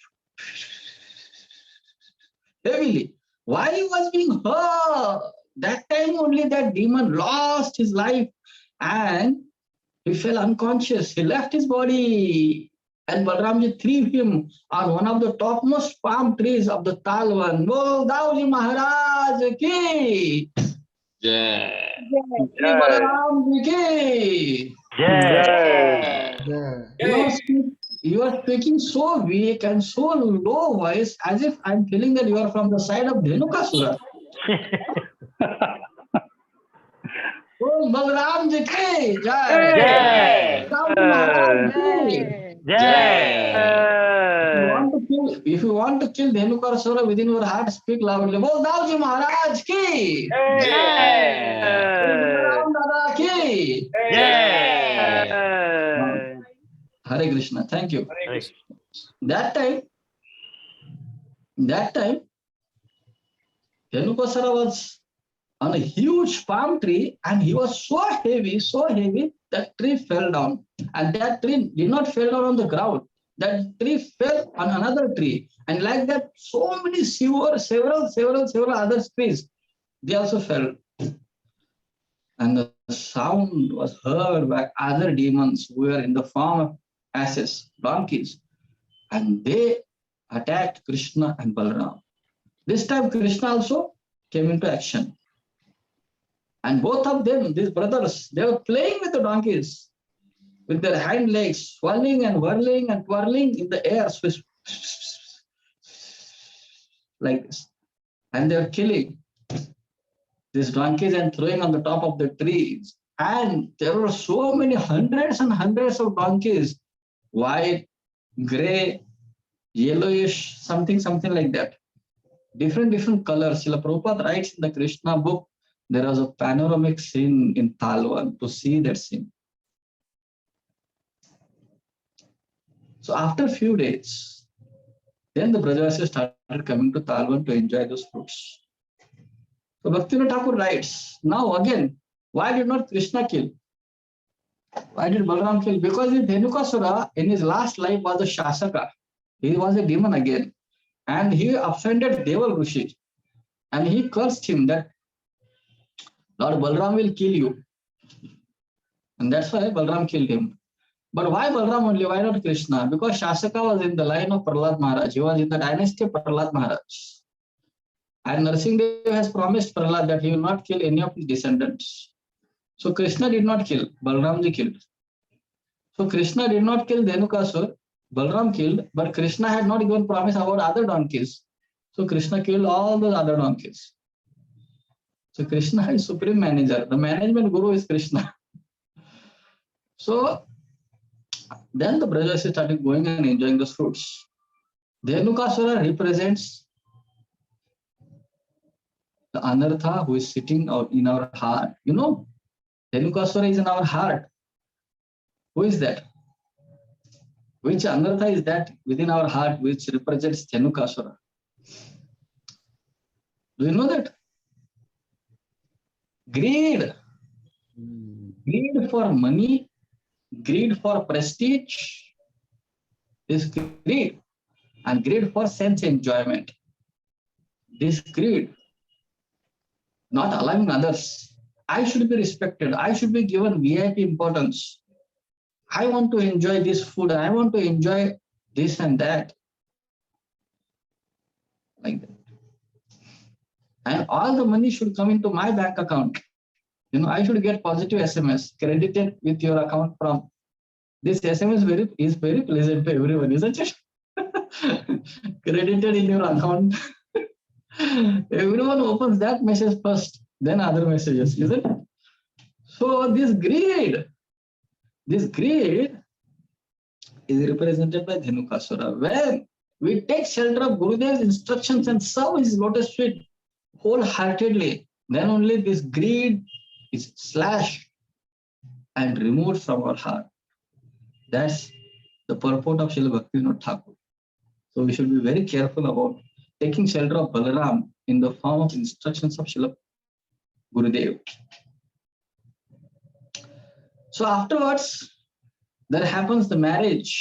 heavily. While he was being hurt, that time only that demon lost his life and he fell unconscious. He left his body. And Balaramji threw him on one of the topmost palm trees of the Talvan. Bol Dauji Maharaj ki! Jai. Shri Balaramji ki! You are speaking so weak and so low voice, as if I'm feeling that you are from the side of Dhenukasura. Bol Balaramji ki! Jai! Dauji Maharaj ki! If you want to kill Dhenukasura within your heart, speak loudly. Bol Dauji Maharaj ki! Balaram Dada ki! Hare Krishna. Thank you. That time, Dhenukasura was on a huge palm tree and he was so heavy, that tree fell down. And that tree did not fall down on the ground. That tree fell on another tree. And like that, so many several other trees, they also fell. And the sound was heard by other demons who were in the form of asses, donkeys, and they attacked Krishna and Balaram. This time Krishna also came into action. And both of them, these brothers, they were playing with the donkeys, with their hind legs, swirling and whirling and twirling in the air, like this. And they were killing these donkeys and throwing on the top of the trees. And there were so many hundreds and hundreds of donkeys, white, gray, yellowish, something like that. Different colors. Srila Prabhupada writes in the Krishna book, there was a panoramic scene in Talwan to see that scene. So after a few days, then the Brajavasis started coming to Talwan to enjoy those fruits. So Bhaktivinoda Thakur writes, now again, why did not Krishna kill? Why did Balaram kill? Because Dhenukasura in his last life was a Shasaka. He was a demon again. And he offended Deval Rishi. And he cursed him that Lord Balaram will kill you. And that's why Balaram killed him. But why Balaram only? Why not Krishna? Because Shasaka was in the line of Prahlad Maharaj. He was in the dynasty of Prahlad Maharaj. And Narasimha has promised Prahlad that he will not kill any of his descendants. So Krishna did not kill, Balaramji killed. So Krishna did not kill Dhenukasur, Balaram killed, but Krishna had not given promise about other donkeys. So Krishna killed all those other donkeys. So Krishna is supreme manager. The management guru is Krishna. So then the Brajavasis started going and enjoying the fruits. Dhenukasura represents the Anartha who is sitting in our heart. You know, Dhenukasura is in our heart. Who is that? Which Anartha is that within our heart which represents Dhenukasura? Do you know that? Greed. Greed for money, greed for prestige is greed, and greed for sense enjoyment. This greed, not allowing others. I should be respected. I should be given VIP importance. I want to enjoy this food. I want to enjoy this and that. Like that. And all the money should come into my bank account. You know, I should get positive SMS credited with your account from this SMS is very pleasant to everyone, isn't it? Credited in your account. Everyone opens that message first, then other messages, isn't it? So this greed is represented by Dhenukasura. When we take shelter of Gurudev's instructions and serve his lotus feet wholeheartedly, then only this greed is slashed and removed from our heart. That's the purport of Srila Bhaktivinoda Thakur. So we should be very careful about taking shelter of Balaram in the form of instructions of Srila Gurudev. So afterwards, there happens the marriage.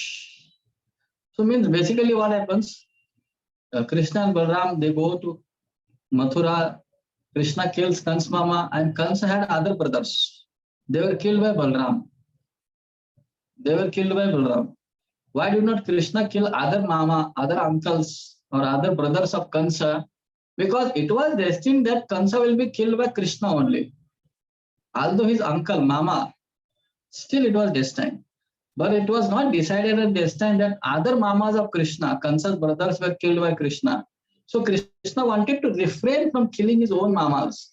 So means basically what happens? Krishna and Balaram, they go to Mathura. Krishna kills Kansa Mama, and Kansa had other brothers. They were killed by Balaram. Why did not Krishna kill other mama, other uncles, or other brothers of Kansa? Because it was destined that Kansa will be killed by Krishna only. Although his uncle, mama, still it was destined. But it was not decided at this time that other mamas of Krishna, Kansa's brothers, were killed by Krishna. So Krishna wanted to refrain from killing his own mamas.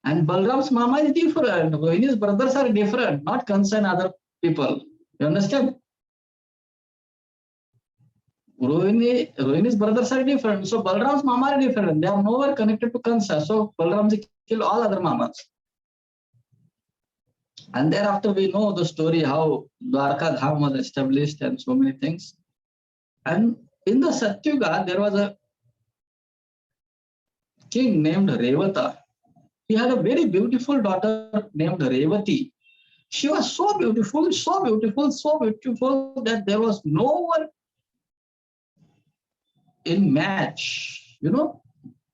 And Balram's mama is different. Rohini's brothers are different, not Kansa and other people. You understand? Rohini's brothers are different. So Balram's mama are different. They are nowhere connected to Kansa. So Balramji killed all other mamas. And thereafter we know the story how Dwarka Dham was established and so many things. And in the Satyuga, there was a king named Revata. He had a very beautiful daughter named Revati. She was so beautiful that there was no one in match, you know,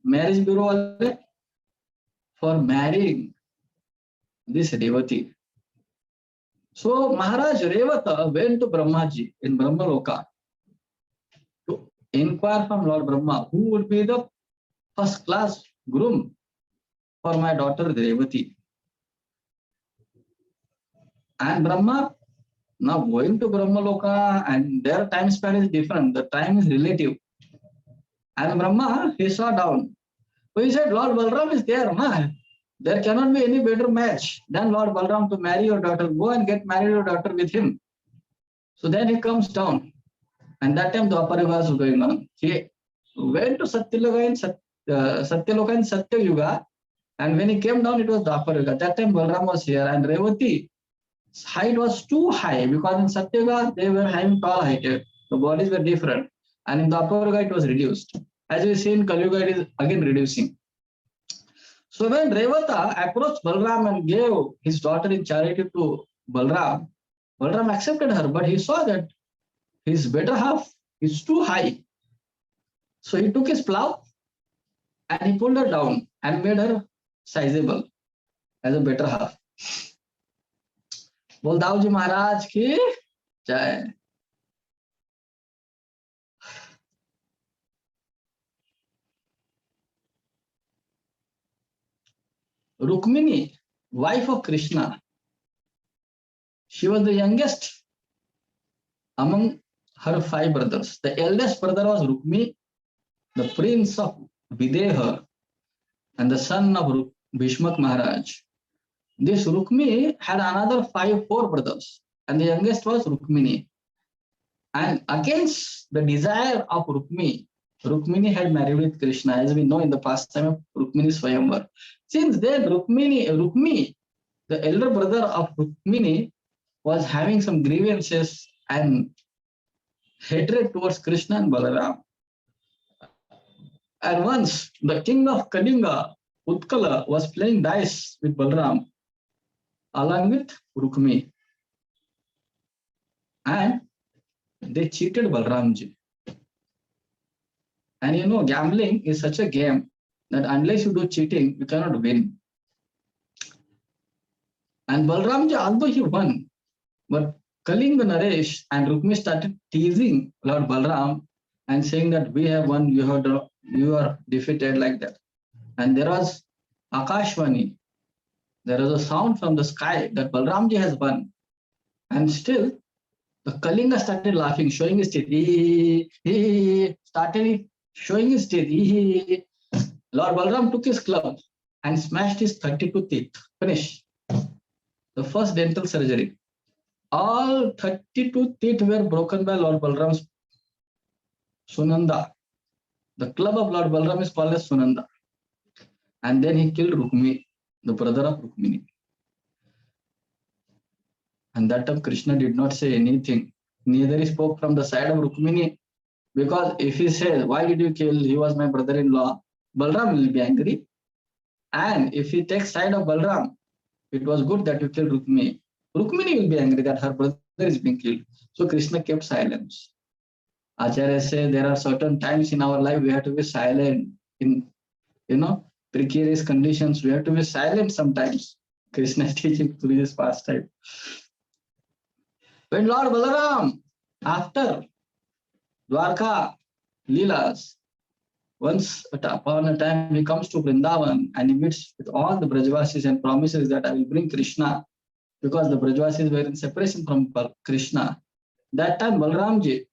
marriage bureau for marrying this Revati. So Maharaj Revata went to Brahmaji in Brahmaloka to inquire from Lord Brahma who would be the first class groom for my daughter Revati. And Brahma, now going to Brahmaloka, and their time span is different. The time is relative. And Brahma, he saw down. So he said, Lord Balram is there, na? There cannot be any better match than Lord Balram to marry your daughter. Go and get married your daughter with him. So then he comes down. And that time the Aparyuga was going on. He went to Satyaloka in Satya Yuga. And when he came down, it was the Aparyuga. That time Balram was here. And Revati, height was too high because in Satyuga they were having tall heighted. The bodies were different. And in the Upper Yuga it was reduced. As we see in Kali Yuga, it is again reducing. So when Revata approached Balram and gave his daughter in charity to Balram, Balram accepted her, but he saw that his better half is too high. So he took his plow and he pulled her down and made her sizable as a better half. बोलदाव जी महाराज की जय. Rukmini, wife of Krishna, she was the youngest among her 5 brothers. The eldest brother was Rukmini, the prince of Videha and the son of Bhishmak Maharaj. This Rukmini had another 4 brothers, and the youngest was Rukmini. And against the desire of Rukmini, Rukmini had married with Krishna, as we know in the pastime of Rukmini's Swayamvar. Since then, Rukmini, the elder brother of Rukmini, was having some grievances and hatred towards Krishna and Balaram. And once the king of Kalinga, Utkala, was playing dice with Balaram along with Rukmini. And they cheated Balramji. And you know, gambling is such a game that unless you do cheating, you cannot win. And Balramji, although he won, but Kalinga Naresh and Rukmini started teasing Lord Balram and saying that we have won, you are defeated, like that. And there was Akashvani. There was a sound from the sky that Balramji has won. And still, the Kalinga started laughing, showing his teeth. He started showing his teeth. Lord Balram took his club and smashed his 32 teeth. Finish. The first dental surgery. All 32 teeth were broken by Lord Balram's Sunanda. The club of Lord Balram is called as Sunanda. And then he killed Rukmini, the brother of Rukmini. And that time Krishna did not say anything. Neither he spoke from the side of Rukmini, because if he says, why did you kill? He was my brother-in-law. Balram will be angry. And if he takes side of Balram, it was good that you killed Rukmini. Rukmini will be angry that her brother is being killed. So Krishna kept silence. Acharya say there are certain times in our life we have to be silent. In precarious conditions, we have to be silent sometimes. Krishna is teaching through this pastime. When Lord Balaram, after Dwarka Leelas, once upon a time he comes to Vrindavan and he meets with all the Brajvasis and promises that I will bring Krishna, because the Brajvasis were in separation from Krishna. That time Balramji,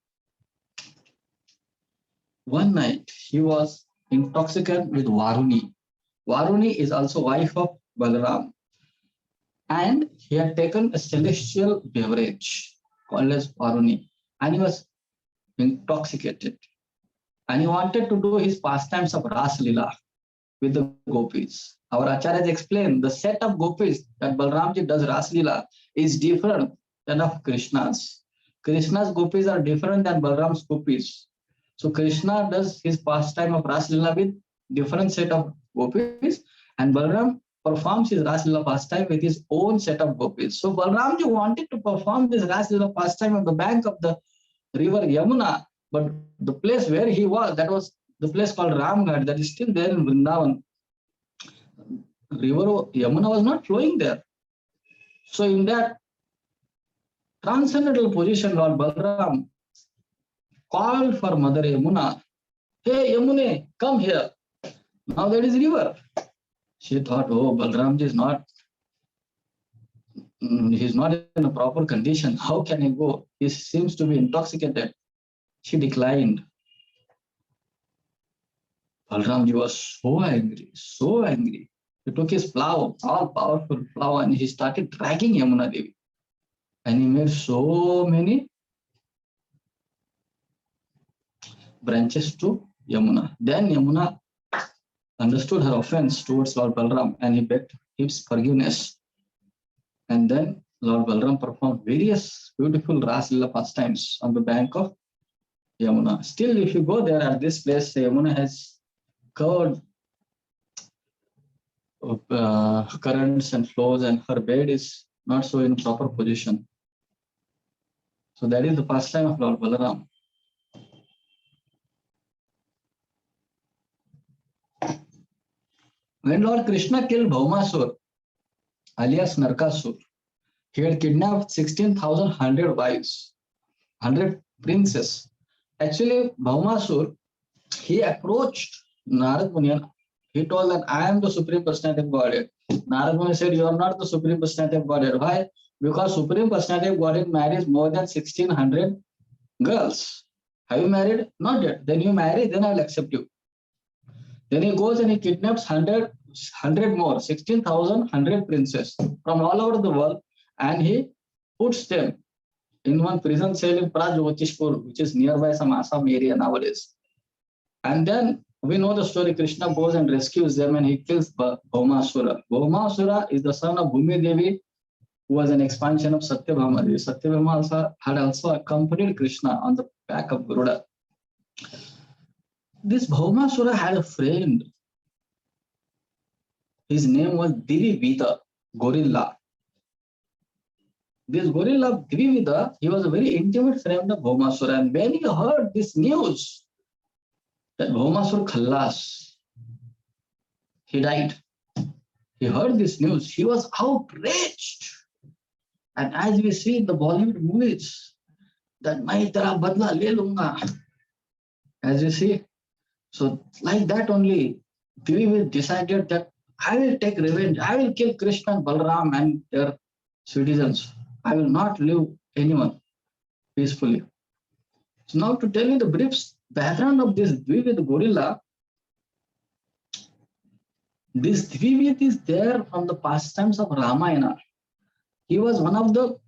one night he was intoxicated with Varuni. Varuni is also wife of Balaram. And he had taken a celestial beverage called as Varuni. And he was intoxicated. And he wanted to do his pastimes of Ras Leela with the gopis. Our acharyas explain the set of gopis that Balramji does Ras Leela is different than of Krishna's. Krishna's gopis are different than Balram's gopis. So Krishna does his pastime of Ras Leela with different set of gopis, and Balram performs his Ras Leela pastime with his own set of gopis. So Balramji wanted to perform this Ras Leela pastime on the bank of the river Yamuna, but the place where he was, that was the place called Ramghat, that is still there in Vrindavan. River Yamuna was not flowing there. So in that transcendental position, Lord Balram called for Mother Yamuna. Hey Yamune, come here. Now there is river. She thought, oh, Balramji is not, he's not in a proper condition. How can he go? He seems to be intoxicated. She declined. Balramji was so angry, so angry. He took his plow, all powerful plow, and he started dragging Yamuna Devi. And he made so many branches to Yamuna. Then Yamuna understood her offense towards Lord Balram and he begged his forgiveness. And then Lord Balram performed various beautiful Ras Leela pastimes on the bank of Yamuna. Still, if you go there at this place, Yamuna has curved currents and flows, and her bed is not so in proper position. So that is the pastime of Lord Balaram. When Lord Krishna killed Bhaumasur, alias Narkasur, he had kidnapped 16,100 wives, 100 princes. Actually, Bhaumasur, he approached Narad Muni and he told that I am the Supreme Personality of Godhead. Narad Muni said, you are not the Supreme Personality of Godhead. Why? Because Supreme Personality of Godhead marries more than 1,600 girls. Have you married? Not yet. Then you marry, then I will accept you. Then he goes and he kidnaps 100 more, 16,100 princes from all over the world, and he puts them in one prison cell in Prajyotishpur, which is nearby some Assam area nowadays. And then we know the story. Krishna goes and rescues them and he kills Bhaumasura. Bhaumasura is the son of Bhumi Devi, who was an expansion of Satyabhama Devi. Satyabhama had also accompanied Krishna on the back of Garuda. This Bhaumasura had a friend. His name was Divivida, gorilla. This gorilla, Divivida, he was a very intimate friend of Bhaumasura. And when he heard this news that Bhaumasura Khallas, he died. He heard this news. He was outraged. And as we see in the Bollywood movies, that Mai tera badla le lunga. As you see, so like that only, Divivida decided that I will take revenge. I will kill Krishna and Balaram and their citizens. I will not leave anyone peacefully. So now to tell you the brief background of this Divivida gorilla, this Divivida is there from the pastimes of Ramayana. He was one of the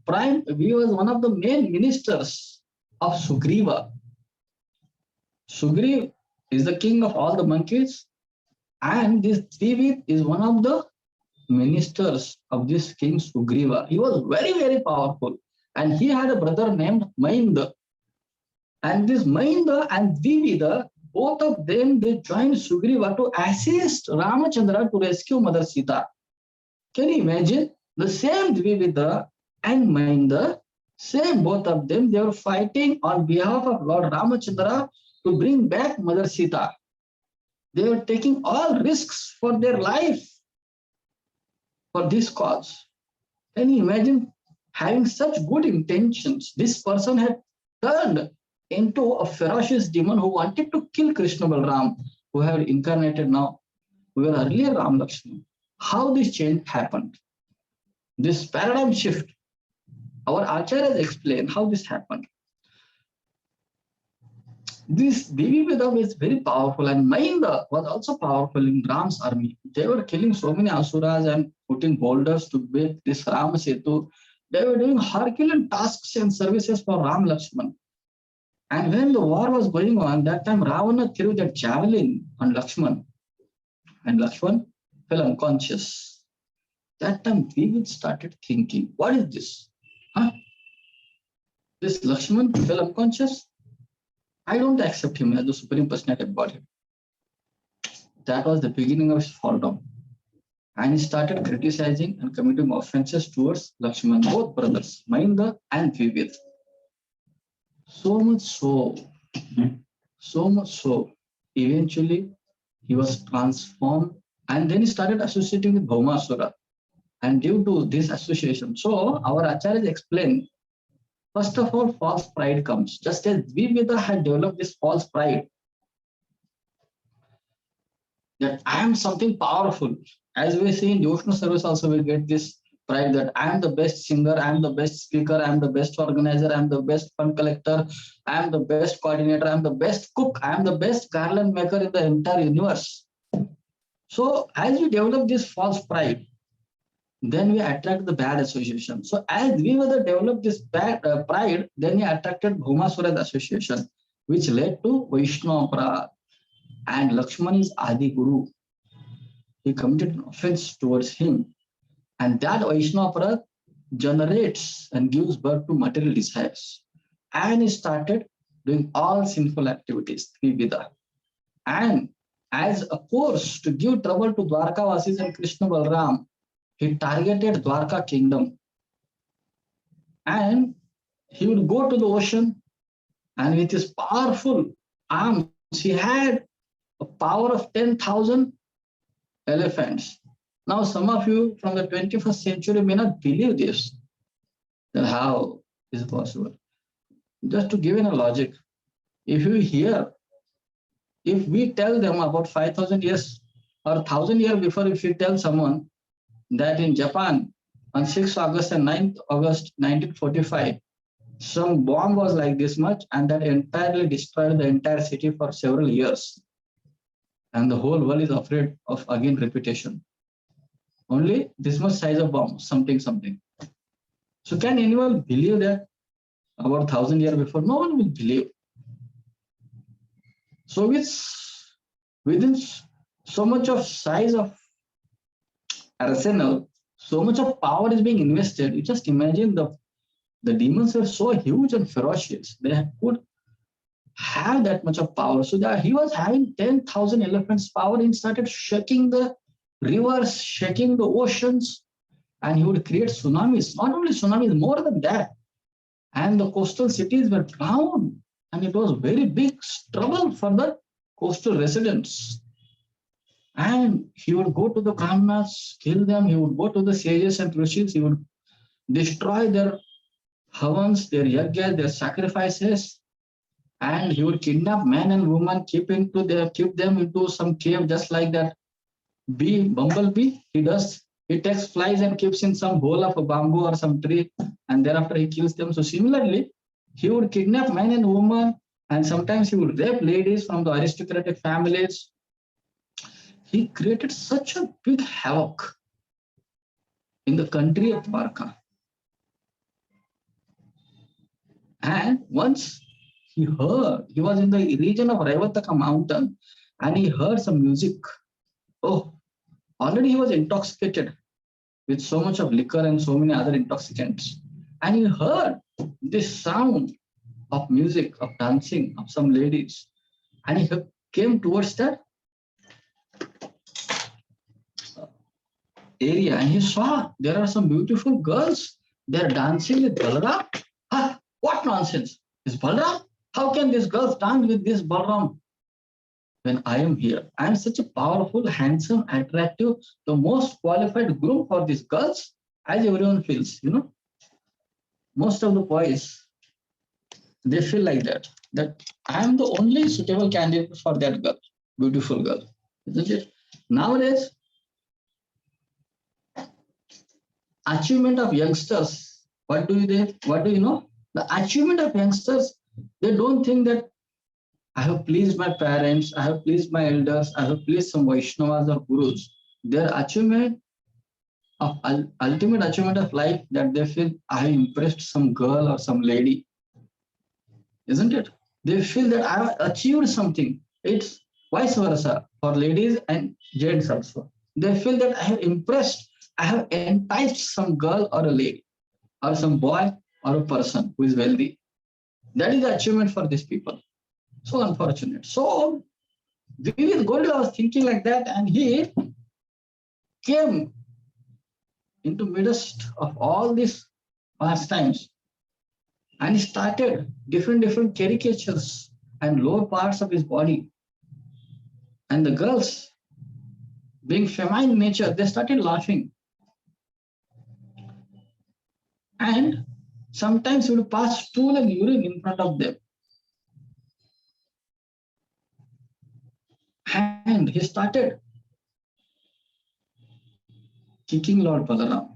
main ministers of Sugriva. Sugriva is the king of all the monkeys, and this Divivida is one of the ministers of this king Sugriva. He was very, very powerful, and he had a brother named Mainda. And this Mainda and Divivida, both of them, they joined Sugriva to assist Ramachandra to rescue Mother Sita. Can you imagine? The same Divivida and Mainda, same both of them, they were fighting on behalf of Lord Ramachandra to bring back Mother Sita. They were taking all risks for their life for this cause. Can you imagine having such good intentions? This person had turned into a ferocious demon who wanted to kill Krishna Balram, who have incarnated now, who were earlier Ram Lakshmana. How this change happened? This paradigm shift, our acharyas explain how this happened. This Divivida was very powerful, and Mainda was also powerful in Ram's army. They were killing so many asuras and putting boulders to make this Ram Setu. They were doing Herculean tasks and services for Ram Lakshman. And when the war was going on, that time Ravana threw that javelin on Lakshman, and Lakshman fell unconscious. That time Divivida started thinking, what is this? Huh? This Lakshman fell unconscious? I don't accept him as the Supreme Personality of Godhead. That was the beginning of his fall down. And he started criticizing and committing offenses towards Lakshman, both brothers, Mainda and Divivida. So much so, eventually he was transformed, and then he started associating with Bhaumasura. And due to this association, so our acharyas explain First of all, false pride comes. Just as Dvivida had developed this false pride that I am something powerful. As we see in devotional service, also we get this pride that I am the best singer, I am the best speaker, I am the best organizer, I am the best fund collector, I am the best coordinator, I am the best cook, I am the best garland maker in the entire universe. So as we develop this false pride, then we attract the bad association. So as we were developed this bad pride, then we attracted Bhaumasura's association, which led to Vaishnava. And Lakshman is Adi Guru. He committed an offense towards him. And that Vaishnava generates and gives birth to material desires. And he started doing all sinful activities, Trivida. And as a course to give trouble to Dwarkavasis and Krishna Balram, he targeted Dwarka kingdom. And he would go to the ocean, and with his powerful arms, he had a power of 10,000 elephants. Now, some of you from the 21st century may not believe this. Then how is it possible? Just to give you a logic, if you hear, if we tell them about 5,000 years or 1,000 years before, if you tell someone that in Japan on 6th August and 9th August 1945, some bomb was like this much and that entirely destroyed the entire city for several years. And the whole world is afraid of again repetition. Only this much size of bomb, something. So can anyone believe that about 1,000 years before? No one will believe. So within so much of size of arsenal, so much of power is being invested. You just imagine the demons were so huge and ferocious. They could have that much of power. So that he was having 10,000 elephants power and started shaking the rivers, shaking the oceans, and he would create tsunamis. Not only tsunamis, more than that. And the coastal cities were drowned. And it was very big struggle for the coastal residents. And he would go to the Brahmanas, kill them. He would go to the sages and rishis. He would destroy their havans, their yajnas, their sacrifices. And he would kidnap men and women, keep them into some cave, just like that bumblebee. He does. He takes flies and keeps in some hole of a bamboo or some tree, and thereafter he kills them. So similarly, he would kidnap men and women, and sometimes he would rape ladies from the aristocratic families. He created such a big havoc in the country of Dwarka. And once he was in the region of Raivataka mountain, and he heard some music. Oh, already he was intoxicated with so much of liquor and so many other intoxicants. And he heard this sound of music, of dancing, of some ladies. And he came towards that area and he saw there are some beautiful girls. They're dancing with Balaram. Ah, what nonsense! Is Balaram? How can these girls dance with this Balaram? When I am here, I am such a powerful, handsome, attractive, the most qualified groom for these girls, as everyone feels, Most of the boys, they feel like that I am the only suitable candidate for that girl, beautiful girl, isn't it? Nowadays, achievement of youngsters, what do you know? The achievement of youngsters, they don't think that I have pleased my parents, I have pleased my elders, I have pleased some Vaishnavas or Gurus. Their achievement of ultimate achievement of life that they feel I have impressed some girl or some lady, isn't it? They feel that I have achieved something. It's vice versa for ladies and gents also. They feel that I have impressed, I have enticed some girl or a lady or some boy or a person who is wealthy. That is the achievement for these people. So unfortunate. So Vivid Gondla was thinking like that, and he came into midst of all these pastimes, and he started different caricatures and lower parts of his body. And the girls, being feminine in nature, they started laughing. And Sometimes he would pass stool and urine in front of them. And he started kicking Lord Balaram.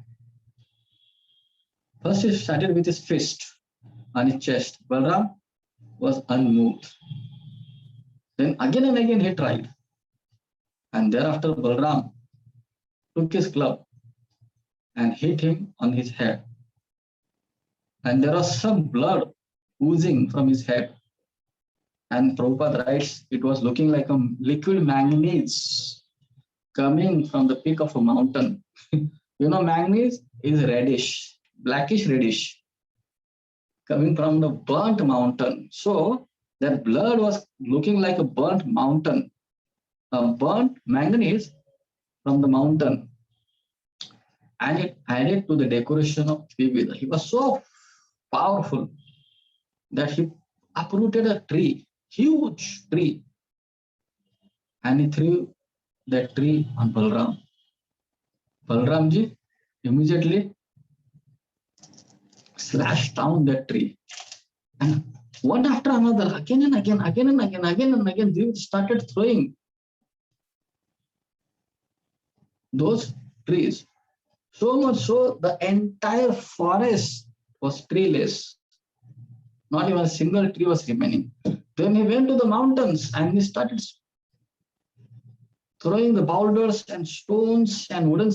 First he started with his fist on his chest. Balaram was unmoved. Then again and again he tried. And thereafter Balaram took his club and hit him on his head. And there was some blood oozing from his head. And Prabhupada writes, it was looking like a liquid manganese coming from the peak of a mountain. You know, manganese is reddish, blackish reddish, coming from the burnt mountain. So that blood was looking like a burnt mountain, a burnt manganese from the mountain. And it added to the decoration of Dvivida. He was so powerful that he uprooted a tree, huge tree, and he threw that tree on Balram. Balramji immediately slashed down that tree. And one after another, again and again, Dvivida started throwing those trees. So much so, the entire forest was treeless. Not even a single tree was remaining. Then he went to the mountains and he started throwing the boulders and stones and wooden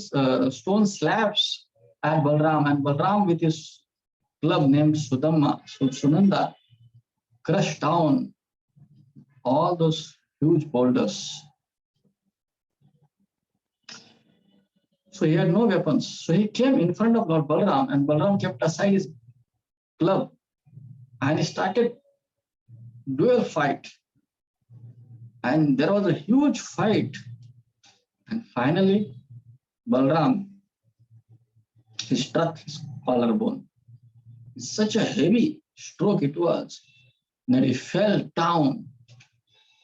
stone slabs at Balram. And Balram, with his club named Sunanda, crushed down all those huge boulders. So he had no weapons. So he came in front of Lord Balaram, and Balaram kept aside his club and he started duel fight. And there was a huge fight. And finally, Balaram, he struck his collarbone. Such a heavy stroke it was that he fell down,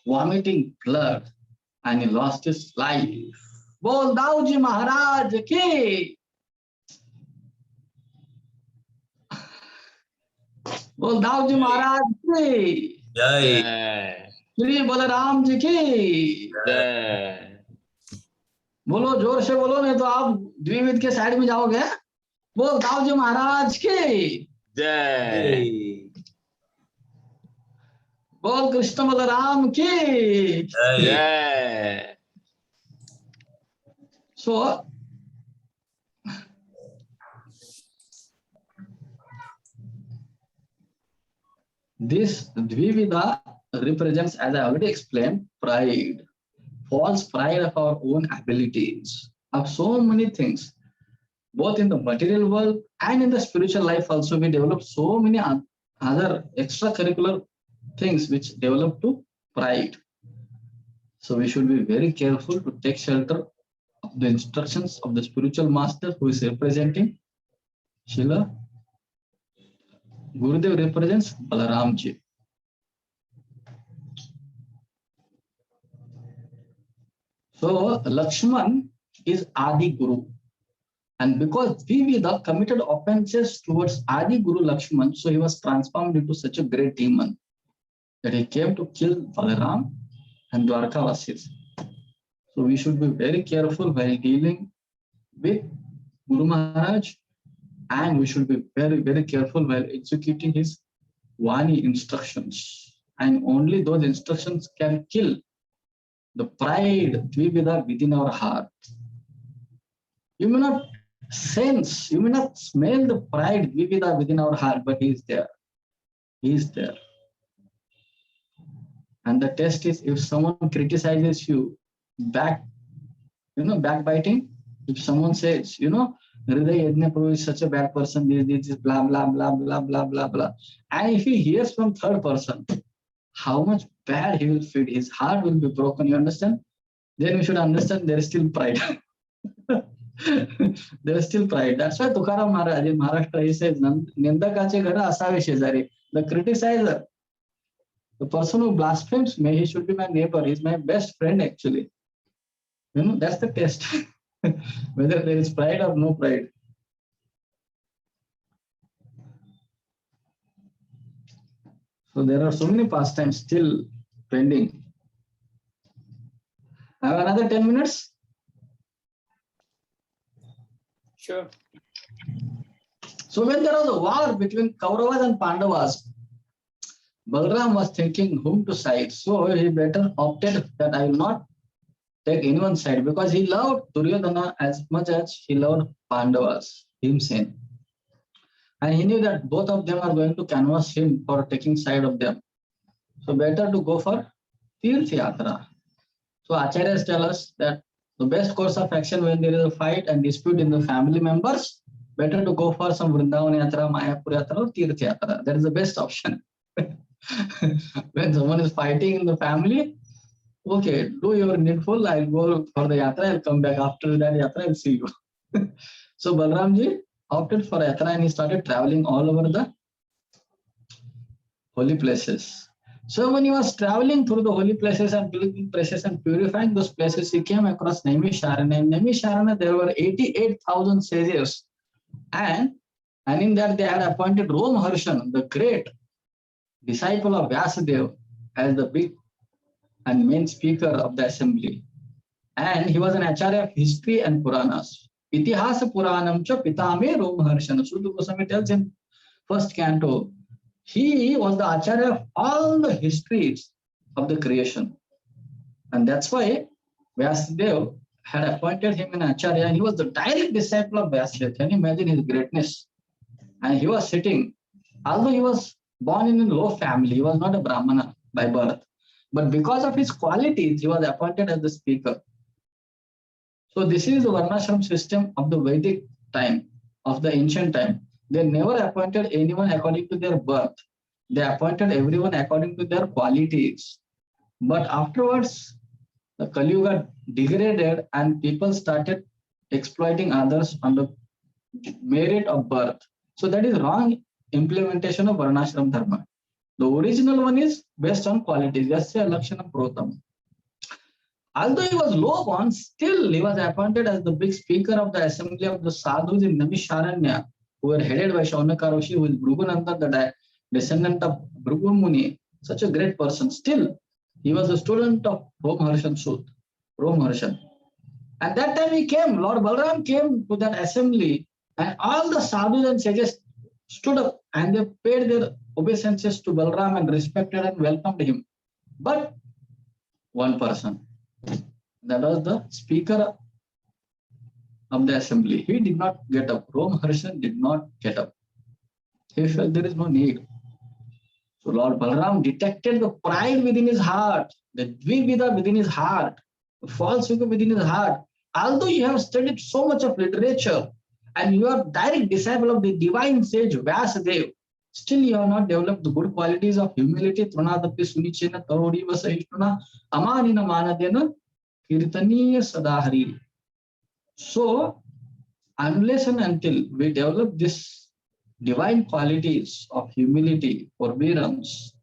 vomiting blood, and he lost his life. Bol Dauji Maharaj ki! Bol Dauji Maharaj ki! Jai. Jai. Shri Balaram ji ki! Jai. बोलो जोर से बोलो, नहीं तो आप द्विविद के side में जाओगे. बोल दाऊजी महाराज की! Jai. बोल कृष्ण बलराम की! Jai. Jai. So this Dvivida represents, as I already explained, pride, false pride of our own abilities, of so many things, both in the material world and in the spiritual life also. We develop so many other extracurricular things which develop to pride. So we should be very careful to take shelter of the instructions of the spiritual master who is representing Srila Gurudev represents Balaramji. So Lakshman is Adi Guru. And because Dvivida committed offenses towards Adi Guru Lakshman, so he was transformed into such a great demon that he came to kill Balaram and Dwarkavasis. So we should be very careful while dealing with Guru Maharaj, and we should be very, very careful while executing his Vani instructions. And only those instructions can kill the pride, Dvivida, within our heart. You may not sense, you may not smell the pride, Dvivida, within our heart, but he is there. He is there. And the test is, if someone criticizes you, backbiting, if someone says, Hriday Yajna is such a bad person, this is blah, blah, blah, blah, blah, blah, blah. And if he hears from third person, how much bad he will feel, his heart will be broken, you understand? Then we should understand there is still pride. There is still pride. That's why Tukaram Maharaj in Maharashtra, he says, Nindakache ghara asave shezari. The criticizer, the person who blasphemes me, he should be my neighbor. He's my best friend actually. That's the test. Whether there is pride or no pride. So there are so many pastimes still pending. I have another 10 minutes. Sure. So when there was a war between Kauravas and Pandavas, Balram was thinking whom to side. So he better opted that I will not take anyone's side because he loved Duryodhana as much as he loved Pandavas, himself. And he knew that both of them are going to canvass him for taking side of them. So better to go for Tirth Yatra. So Acharyas tell us that the best course of action when there is a fight and dispute in the family members, better to go for some Vrindavan Yatra, Mayapur Yatra or Tirth Yatra. That is the best option. When someone is fighting in the family, okay, do your needful, I'll go for the Yatra, I'll come back after that Yatra, I'll see you. So Balramji opted for Yatra and he started traveling all over the holy places. So when he was traveling through the holy places and pilgrim places and purifying those places, he came across Naimisharanya. In Naimisharanya, there were 88,000 sages. And in that they had appointed Romharshan, the great disciple of Vyasadeva, as the big and main speaker of the assembly. And he was an Acharya of history and Puranas. Itihasa Puranam cha pitame Romharshan. Sudha Goswami tells in first canto, he was the Acharya of all the histories of the creation. And that's why Vyasadeva had appointed him an Acharya and he was the direct disciple of Vyasadeva. Can you imagine his greatness? And he was sitting, although he was born in a low family, he was not a Brahmana by birth. But because of his qualities, he was appointed as the speaker. So this is the Varnashram system of the Vedic time, of the ancient time. They never appointed anyone according to their birth. They appointed everyone according to their qualities. But afterwards, the Kali Yuga degraded and people started exploiting others on the merit of birth. So that is wrong implementation of Varnashram Dharma. The original one is based on qualities. Yasya Lakshana Protam. Although he was low born, still he was appointed as the big speaker of the assembly of the sadhus in Naimisharanya, who were headed by Shaunaka Roshi, who is Bhrigunanda, the descendant of Bhrigu Muni, such a great person. Still, he was a student of Romharshan Sud, Romharshan. At that time he came, Lord Balram came to that assembly, and all the sadhus and sages stood up and they paid their obeisances to Balram and respected and welcomed him. But one person, that was the speaker of the assembly. He did not get up. Romharshan did not get up. He felt there is no need. So Lord Balram detected the pride within his heart, the dvivida within his heart, the false ego within his heart. Although you have studied so much of literature and you are direct disciple of the divine sage Vyasadeva, still you have not developed the good qualities of humility, Trunadapi Sunichena, Karodi Vasaishtuna, Amanina Manadena, Kirtaniya Sadahari. So, unless and until we develop this divine qualities of humility, forbearance,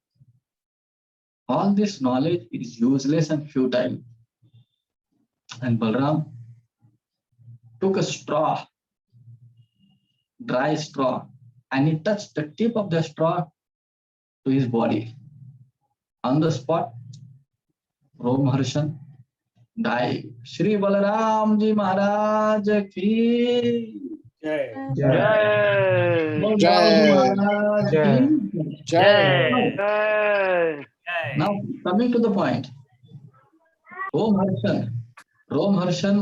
all this knowledge is useless and futile. And Balram took a straw, dry straw, and he touched the tip of the straw to his body. On the spot, Romharshan died. Shri Balaram Ji Maharaj ki Jai. Jai. Bal Jai. Balaram Maharaj ki. Jai. Now, coming to the point, Romharshan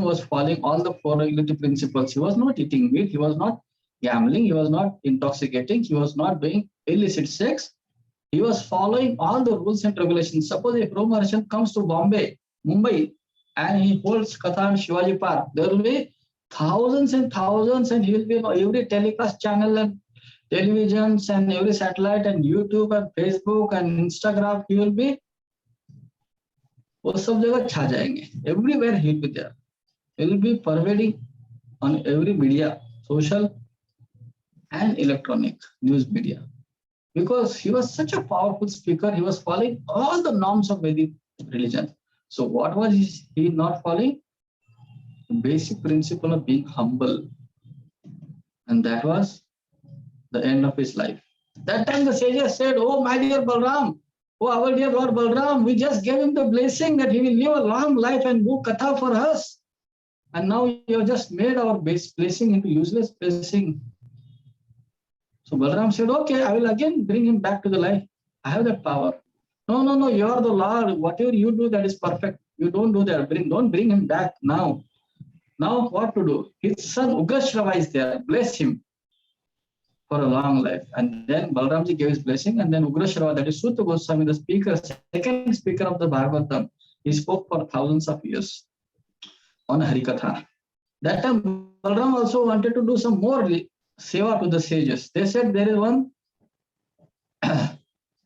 was following all the four regulatory principles. He was not eating meat, he was not gambling, he was not intoxicating, he was not doing illicit sex. He was following all the rules and regulations. Suppose if Romharshan comes to Mumbai, and he holds Katha in Shivaji Park, there will be thousands and thousands, and he will be on every telecast channel and televisions and every satellite and YouTube and Facebook and Instagram. He will be, वो सब जगह छा जाएंगे. Everywhere he will be there. He will be pervading on every media, social and electronic news media. Because he was such a powerful speaker, he was following all the norms of Vedic religion. So what was he not following? The basic principle of being humble. And that was the end of his life. That time the sages said, "Oh, my dear Balram, oh, our dear Lord Balram, we just gave him the blessing that he will live a long life and do katha for us. And now you have just made our blessing into useless blessing." So Balram said, "Okay, I will again bring him back to the life. I have that power." "No, no, no, you are the Lord. Whatever you do, that is perfect. You don't do that. Don't bring him back now. Now what to do?" His son Ugrashrava is there. Bless him for a long life. And then Balramji gave his blessing, and then Ugrashrava, that is Sutta Goswami, the speaker, second speaker of the Bhagavatam, he spoke for thousands of years on Harikatha. That time Balram also wanted to do some more seva to the sages. They said there is one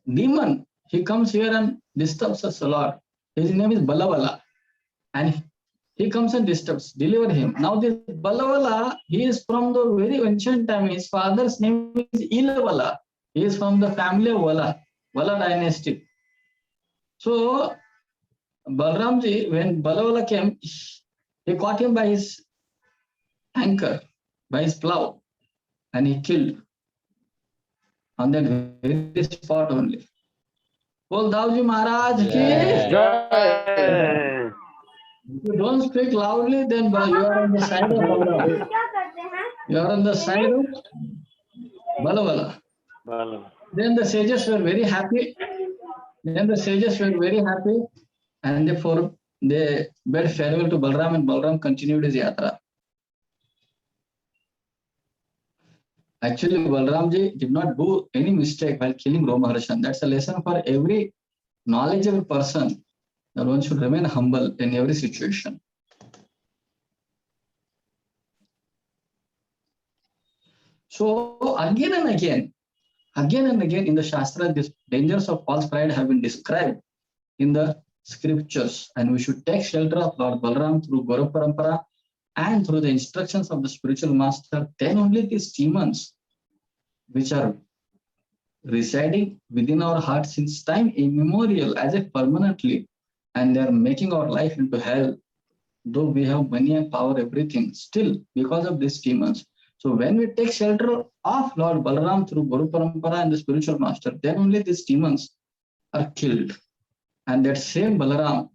demon. He comes here and disturbs us a lot. His name is Balavala. And he comes and disturbs, deliver him. Now this Balavala, he is from the very ancient time. His father's name is Ilavala. He is from the family of Vala dynasty. So Balramji, when Balavala came, he caught him by his anchor, by his plow, and he killed on that very spot only. Bol Davji Maharaj ki. Jai. If you don't speak loudly, then you are on the side of Balaram. You are on the side of Balavala. Then the sages were very happy. And therefore they bade farewell to Balram, and Balram continued his yatra. Actually, Balramji did not do any mistake while killing Romaharshan. That's a lesson for every knowledgeable person, that one should remain humble in every situation. So again and again in the Shastra, these dangers of false pride have been described in the scriptures, and we should take shelter of Lord Balram through Guru Parampara and through the instructions of the spiritual master. Then only these demons, which are residing within our hearts since time immemorial, as if permanently, and they are making our life into hell, though we have money and power, everything, still because of these demons. So when we take shelter of Lord Balaram through Guru Parampara and the spiritual master, then only these demons are killed. And that same Balaram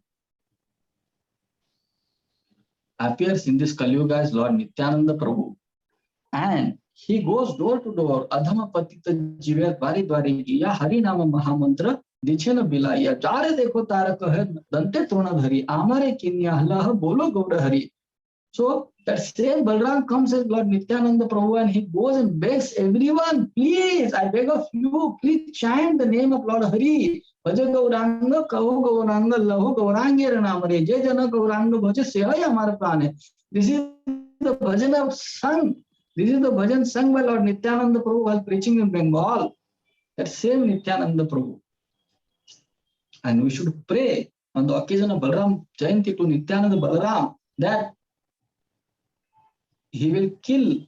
appears in this Kali Yuga as Lord Nityananda Prabhu. And he goes door to door, Adhama Patita Jiva Dwari Dwari Giya Hari Nama Mahamantra Dichena Bilaya Jare Dekho Taraka Hai Dante Trona Dhari Amare Kinya Allah Bolo Gaura Hari. So that same Balram comes as Lord Nityananda Prabhu, and he goes and begs everyone, please, I beg of you, please chant the name of Lord Hari. Bhaja Gauranga, Kaho Gauranga, Laho Gaurangir Namare, Jai Jana Gauranga, Bhaja Sehaya Amara Prane. This is the bhajan of sung. This is the bhajan sung by Lord Nityananda Prabhu while preaching in Bengal. That same Nityananda Prabhu. And we should pray on the occasion of Balram Jayanti to Nityananda Balaram that he will kill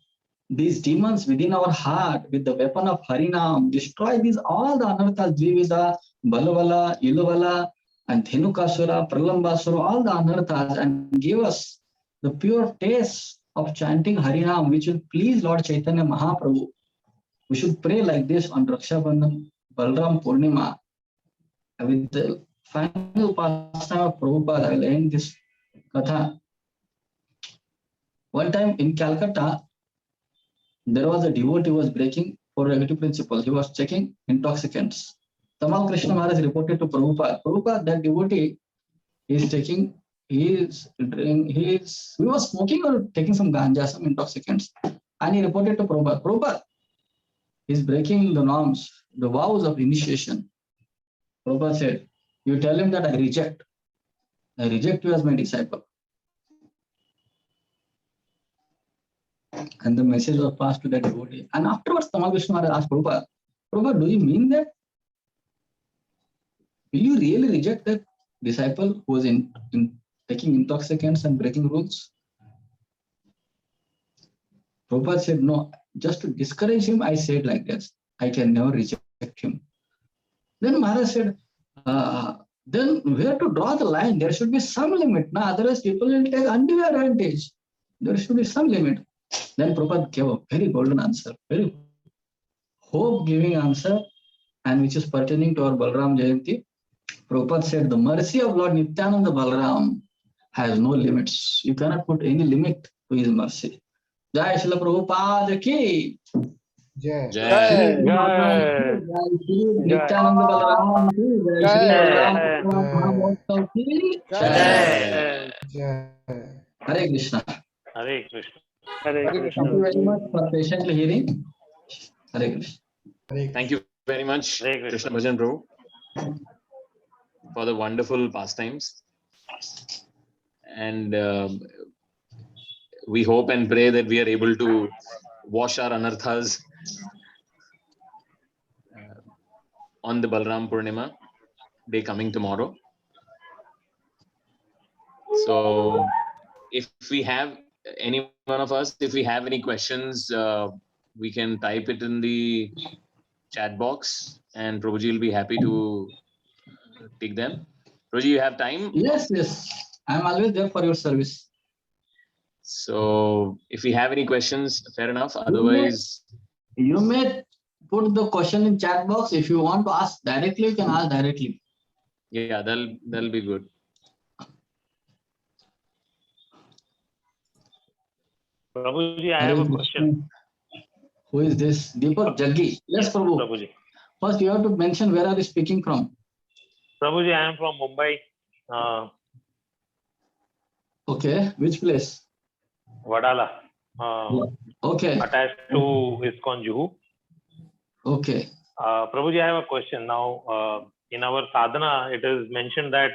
these demons within our heart with the weapon of Harinam, destroy these all the anarthas, Dvivida, Balavala, Ilavala, and Dhenukasura, Pralambasura, all the anarthas, and give us the pure taste of chanting Harinam, which will please Lord Chaitanya Mahaprabhu. We should pray like this on Raksha Bandhan, Balram Purnima. With the final pastime of Prabhupada, I will end this katha. One time in Calcutta, there was a devotee who was breaking for negative principles. He was checking intoxicants. Tamal Krishna Maharaj reported to Prabhupada. Prabhupada, that devotee is taking, he was smoking or taking some ganja, some intoxicants. And he reported to Prabhupada. Prabhupada, he's breaking the norms, the vows of initiation. Prabhupada said, you tell him that I reject you as my disciple. And the message was passed to that devotee. And afterwards, Tamal Krishna Maharaj asked Prabhupada, Prabhupada, do you mean that? Will you really reject that disciple who was in taking intoxicants and breaking rules? Prabhupada said, no, just to discourage him, I said like this, I can never reject him. Then Maharaj said, then where to draw the line? There should be some limit. Otherwise, people will take undue advantage. There should be some limit. Then Prabhupada gave a very golden answer, very hope-giving answer, and which is pertaining to our Balram Jayanti. Prabhupada said the mercy of Lord Nityananda Balaram has no limits. You cannot put any limit to his mercy. Jai Srila Prabhupada ki. Jai. Jai. Shri Jai. Shri Nityananda Balaram ki. Jai Shri Balaram Mahamotsav ki. Jai. Jai. Hare Krishna. Hare Krishna. Hare Thank Krishna. you very much for patiently hearing. Hare Krishna. Thank you very much, Hare Krishna Krishna. Bhajan Prabhu, for the wonderful pastimes. And we hope and pray that we are able to wash our anarthas on the Balram Purnima day coming tomorrow. So if we have any one of us, if we have any questions, we can type it in the chat box and Prabhuji will be happy to take them. Prabhuji, you have time? Yes, yes. I am always there for your service. So if we have any questions, fair enough. Otherwise, You may put the question in chat box. If you want to ask directly, you can ask directly. yeah, that'll be good. Prabhuji, I Hare have a Krishna. question. Who is this? Deepak Jaggi. Yes, Prabhu. Prabhuji. First, you have to mention where are you speaking from. Prabhuji, I am from Mumbai, Okay, which place? Vadala, Okay, attached to ISKCON Juhu. okay. Prabhuji, I have a question. Now, in our sadhana, it is mentioned that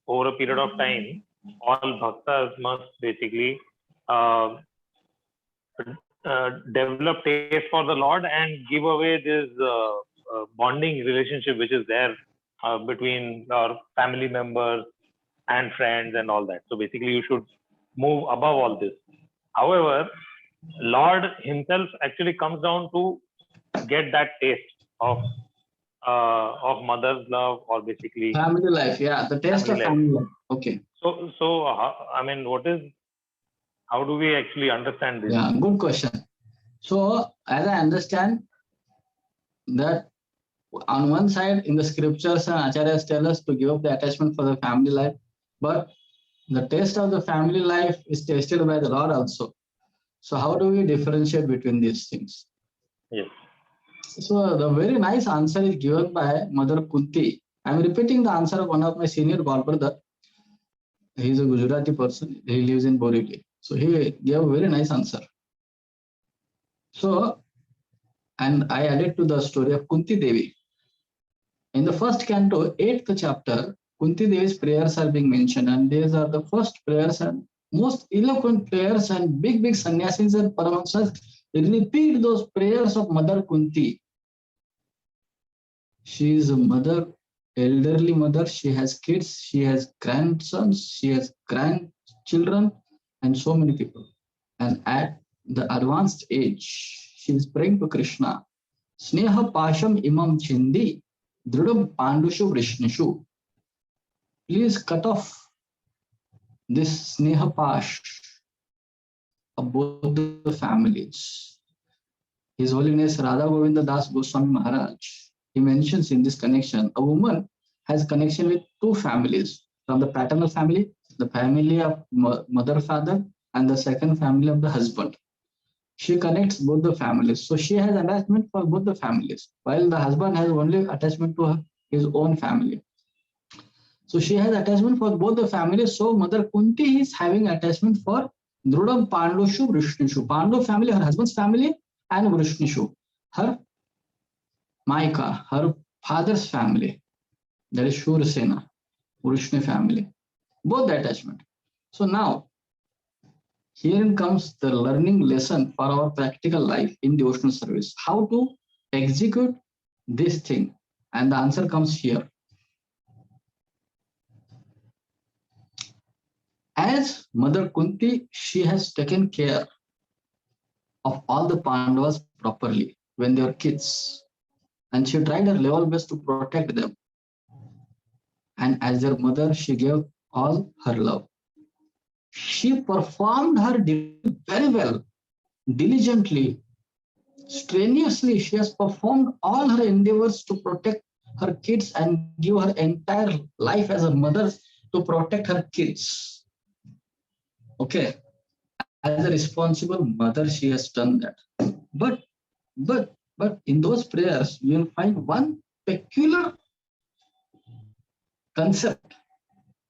over a period of time, all bhaktas must basically develop taste for the Lord and give away this bonding relationship which is there between our family members and friends and all that. So basically, you should move above all this. However, Lord himself actually comes down to get that taste of mother's love, or basically Family life, yeah, the taste Family of life. family life. Okay, so I mean, how do we actually understand this? yeah, good question. So, as I understand that on one side in the scriptures and acharyas tell us to give up the attachment for the family life, but the taste of the family life is tasted by the Lord also. So how do we differentiate between these things? Yes. So the very nice answer is given by Mother Kunti. I am repeating the answer of one of my senior godbrother. He is a Gujarati person. He lives in Borivali. So he gave a very nice answer. So, and I added to the story of Kunti Devi. In the first canto, 8th chapter, Kunti Devi's prayers are being mentioned, and these are the first prayers and most eloquent prayers, and big sannyasis and paramahamsas repeat those prayers of Mother Kunti. She is a mother, elderly mother. She has kids, she has grandsons, she has grandchildren, and so many people. And at the advanced age, she is praying to Krishna. Sneha pasham imam chindi, drudam pandushu vrishnishu. Please cut off this sneha pash of both the families. His Holiness Radha Govinda Das Goswami Maharaj, he mentions in this connection, a woman has connection with two families, from the paternal family, the family of mother, father, and the second family of the husband. She connects both the families. So she has attachment for both the families, while the husband has only attachment to his own family. So she has attachment for both the families. So Mother Kunti is having attachment for Drudam Pandushu Vrishnishu. Pandu family, her husband's family, and Vrishnishu, her Maika, her father's family. That is Shurasena, Vrishni family. Both the attachment. So now, herein comes the learning lesson for our practical life in devotional service. How to execute this thing. And the answer comes here. As Mother Kunti, she has taken care of all the Pandavas properly when they were kids. And she tried her level best to protect them. And as their mother, she gave all her love. She performed her duty very well, diligently, Strenuously, she has performed all her endeavors to protect her kids and give her entire life as a mother to protect her kids. Okay, as a responsible mother, she has done that. But in those prayers, you will find one peculiar concept,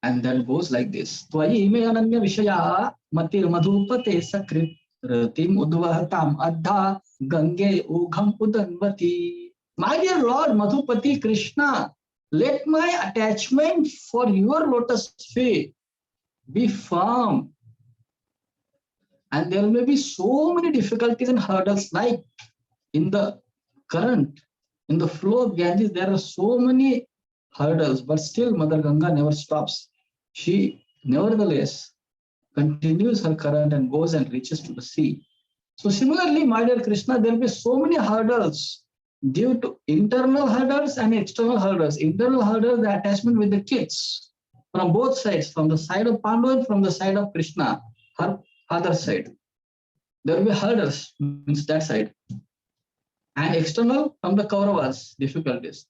and that goes like this. Tvayi me ananya vishaya matir madhupate sakrit ratim udvahatam adha gange ugham udanvati. My dear Lord Madhupati Krishna, let my attachment for your lotus feet be firm. And there may be so many difficulties and hurdles, like in the current, in the flow of Ganges, there are so many hurdles, but still Mother Ganga never stops. She nevertheless continues her current and goes and reaches to the sea. So similarly, my dear Krishna, there will be so many hurdles due to internal hurdles and external hurdles. Internal hurdles, the attachment with the kids from both sides, from the side of Pandu and from the side of Krishna, her other side. There will be hurdles, means that side. And external from the Kauravas, difficulties.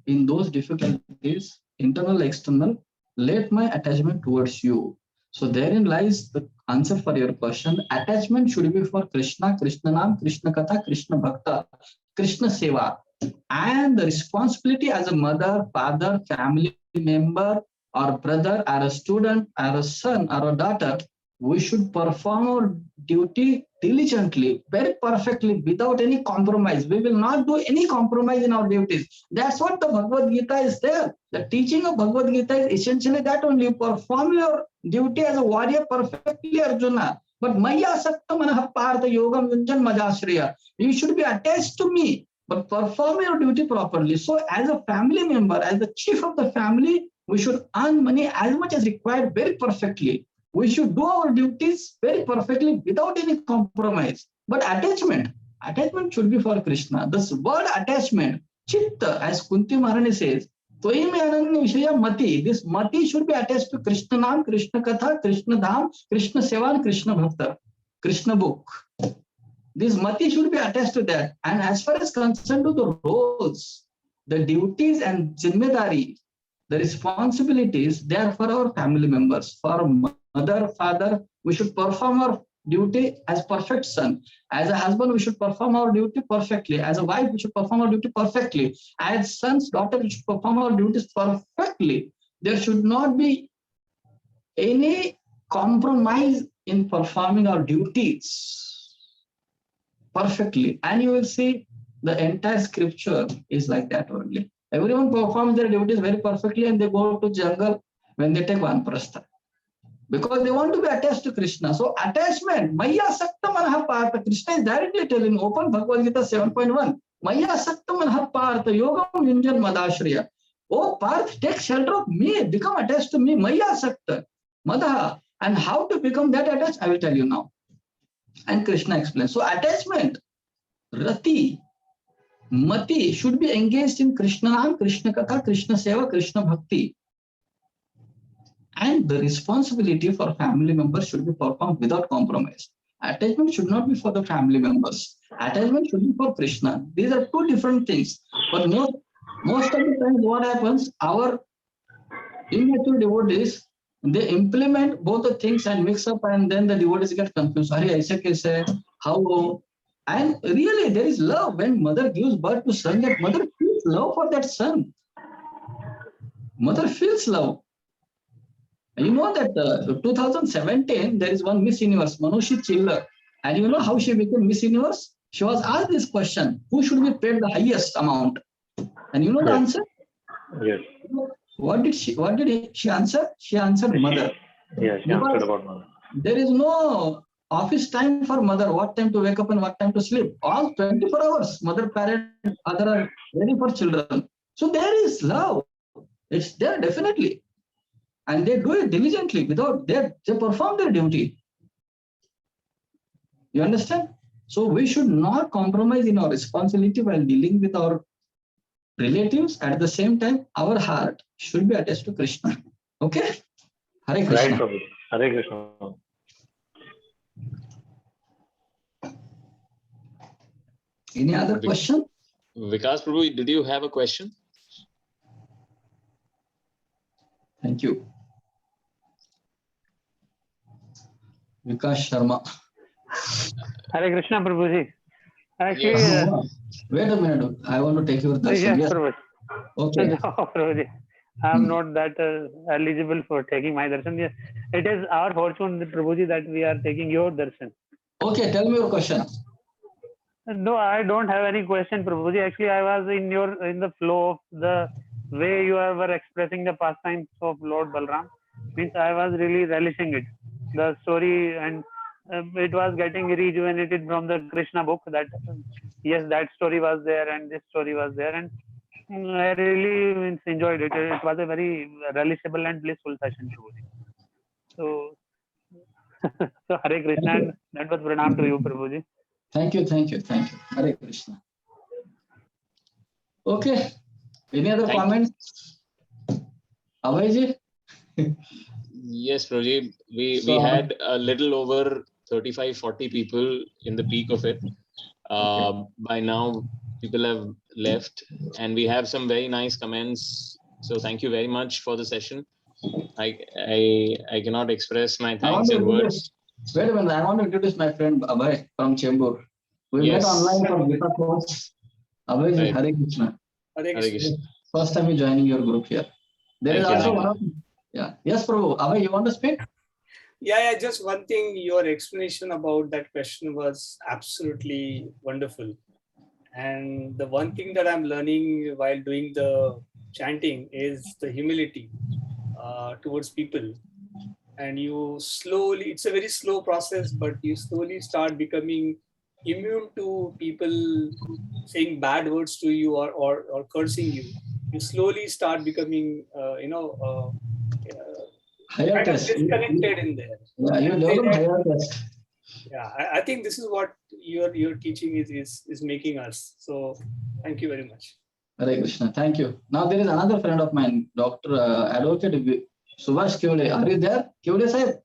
In those difficulties, internal, external, let my attachment towards you. So therein lies the answer for your question. Attachment should be for Krishna, Krishna Nam, Krishna Katha, Krishna Bhakta, Krishna Seva. And the responsibility as a mother, father, family member, or brother, or a student, or a son, or a daughter, we should perform our duty diligently, very perfectly, without any compromise. We will not do any compromise in our duties. That's what the Bhagavad Gita is there. The teaching of Bhagavad Gita is essentially that only. You perform your duty as a warrior perfectly, Arjuna. But Maya Sakta Manaha Partha Yogam Yunjan Madasriya. You should be attached to me, but perform your duty properly. So as a family member, as the chief of the family, we should earn money as much as required very perfectly. We should do our duties very perfectly without any compromise. But attachment should be for Krishna. This word attachment, chitta, as Kunti Maharani says, Toime Ananya Vishaya Mati. This Mati should be attached to Krishna Nam, Krishna Katha, Krishna Dham, Krishna Seva, and Krishna Bhakta, Krishna book. This Mati should be attached to that. And as far as concerned to the roles, the duties and zimmedari, the responsibilities, they are for our family members. For mother, father, we should perform our duty as perfect son. As a husband, we should perform our duty perfectly. As a wife, we should perform our duty perfectly. As sons, daughters, we should perform our duties perfectly. There should not be any compromise in performing our duties perfectly. And you will see the entire scripture is like that only. Everyone performs their duties very perfectly and they go to jungle when they take Vanprastha, because they want to be attached to Krishna. So attachment, Maya Sakta Manaha Partha. Krishna is directly telling, open Bhagavad Gita 7.1. Maya Sakta Manaha Partha Yogam Yunjan Madashraya. Oh Parth, take shelter of me, become attached to me. Maya Sakta Madaha. And how to become that attached, I will tell you now. And Krishna explains. So attachment, Rati, Mati should be engaged in Krishna Nam, Krishna Katha, Krishna Seva, Krishna Bhakti. And the responsibility for family members should be performed without compromise. Attachment should not be for the family members. Attachment should be for Krishna. These are two different things. But most of the times what happens, our immature devotees, they implement both the things and mix up, and then the devotees get confused. Are aise kaise? How? And really, there is love. When mother gives birth to son, that mother feels love for that son. Mother feels love. You know that 2017, there is one Miss Universe, Manushi Chillar. And you know how she became Miss Universe? She was asked this question, who should be paid the highest amount? And you know the answer? Yes. What did she answer? She answered mother. Yes, she answered about mother. There is no office time for mother, what time to wake up and what time to sleep. All 24 hours, mother, parent, other are ready for children. So there is love. It's there definitely. And they do it diligently without they perform their duty. You understand? So we should not compromise in our responsibility while dealing with our relatives. At the same time, our heart should be attached to Krishna. Okay? Hare Krishna. Right, Prabhu. Hare Krishna. Any other question? Vikas Prabhu, did you have a question? Thank you. Vikas Sharma. Hare Krishna, Prabhuji. Actually, Yes. Wait a minute. I want to take your darshan. yes, Yes. Prabhuji. Okay. No, Prabhuji. I'm not that eligible for taking my darshan. Yes, it is our fortune, Prabhuji, that we are taking your darshan. Okay. Tell me your question. No, I don't have any question, Prabhuji. Actually, I was in the flow of the way you were expressing the pastimes of Lord Balram. Means I was really relishing it. The story, and it was getting rejuvenated from the Krishna book. That yes, that story was there and this story was there, and I really enjoyed it. It was a very relishable and blissful session, Prabhuji. So, so Hare Krishna, and that was pranam to you, Prabhuji. Thank you. Thank you. Thank you. Hare Krishna. Okay. Any other Thank you. comments? Abhayji? Yes, Prabhuji. We So- had a little over 35-40 people in the peak of it. By now, people have left, and we have some very nice comments. So thank you very much for the session. I cannot express my I want thanks to in introduce- words. Wait a minute. I want to introduce my friend Abhay from Chembur. We Yes. met online for Gita course. Abhayji, Right. Hare Krishna. Hare Hare Krishna. Krishna. First time you joining your group here. There is Thank you, also thank one of, yeah. Yes, Prabhu. Abhay, you want to speak? Yeah, just one thing. Your explanation about that question was absolutely wonderful. And the one thing that I'm learning while doing the chanting is the humility towards people. And you slowly, it's a very slow process, but you slowly start becoming immune to people saying bad words to you or cursing you. You slowly start becoming, Higher kind of test. disconnected in there. Yeah, you develop higher test. Yeah, I think this is what your teaching is making us. So thank you very much. Hare Krishna. Thank you. Now there is another friend of mine, Dr. Advocate Subhash Kivle. Are you there? Kivle Sahib?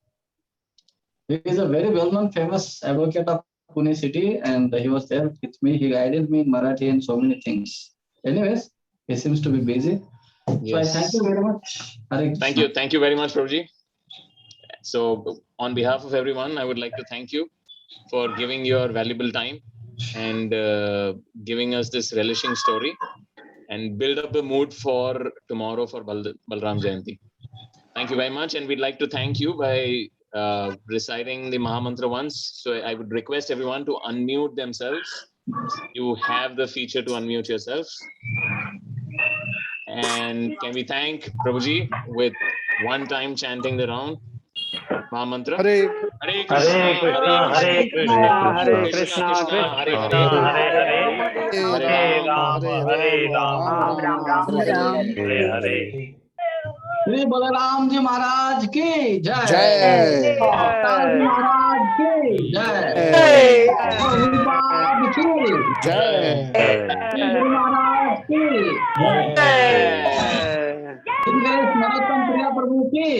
He is a very well-known, famous advocate of Pune city, and he was there with me. He guided me in Marathi and so many things. Anyways, he seems to be busy. So I thank you very much. Hare Krishna. Thank you very much, Prabhuji. So on behalf of everyone, I would like to thank you for giving your valuable time and giving us this relishing story and build up the mood for tomorrow for Balram Jayanti. Thank you very much. And we'd like to thank you by reciting the Mahamantra once. So I would request everyone to unmute themselves. You have the feature to unmute yourselves. And can we thank Prabhuji with one time chanting the round Mahamantra? Hare Hare Krishna, Hare Krishna, Hare Krishna, Hare Krishna Hare, Hare Hare Hare Ram, Hare Ram. Shri Balram ji महाराज की जय। जय। अवतार जी महाराज की जय। जय। प्रभुपाद की जय। गुरु महाराज की जय। इंद्रेश नरोत्तम प्रिया प्रभु की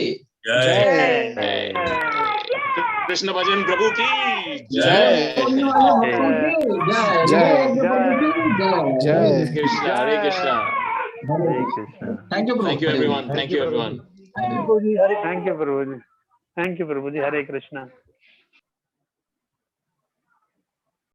जय। कृष्ण भजन प्रभु की जय। होने वाले भक्तों की जय। जय। यज्ञ प्रभु की जय। जय। Krishna, Hare Krishna. Hare Krishna. Thank you, Thank you, everyone. Thank you, everyone. Thank you, Prabhuji. Thank you, Prabhuji. Hare Krishna.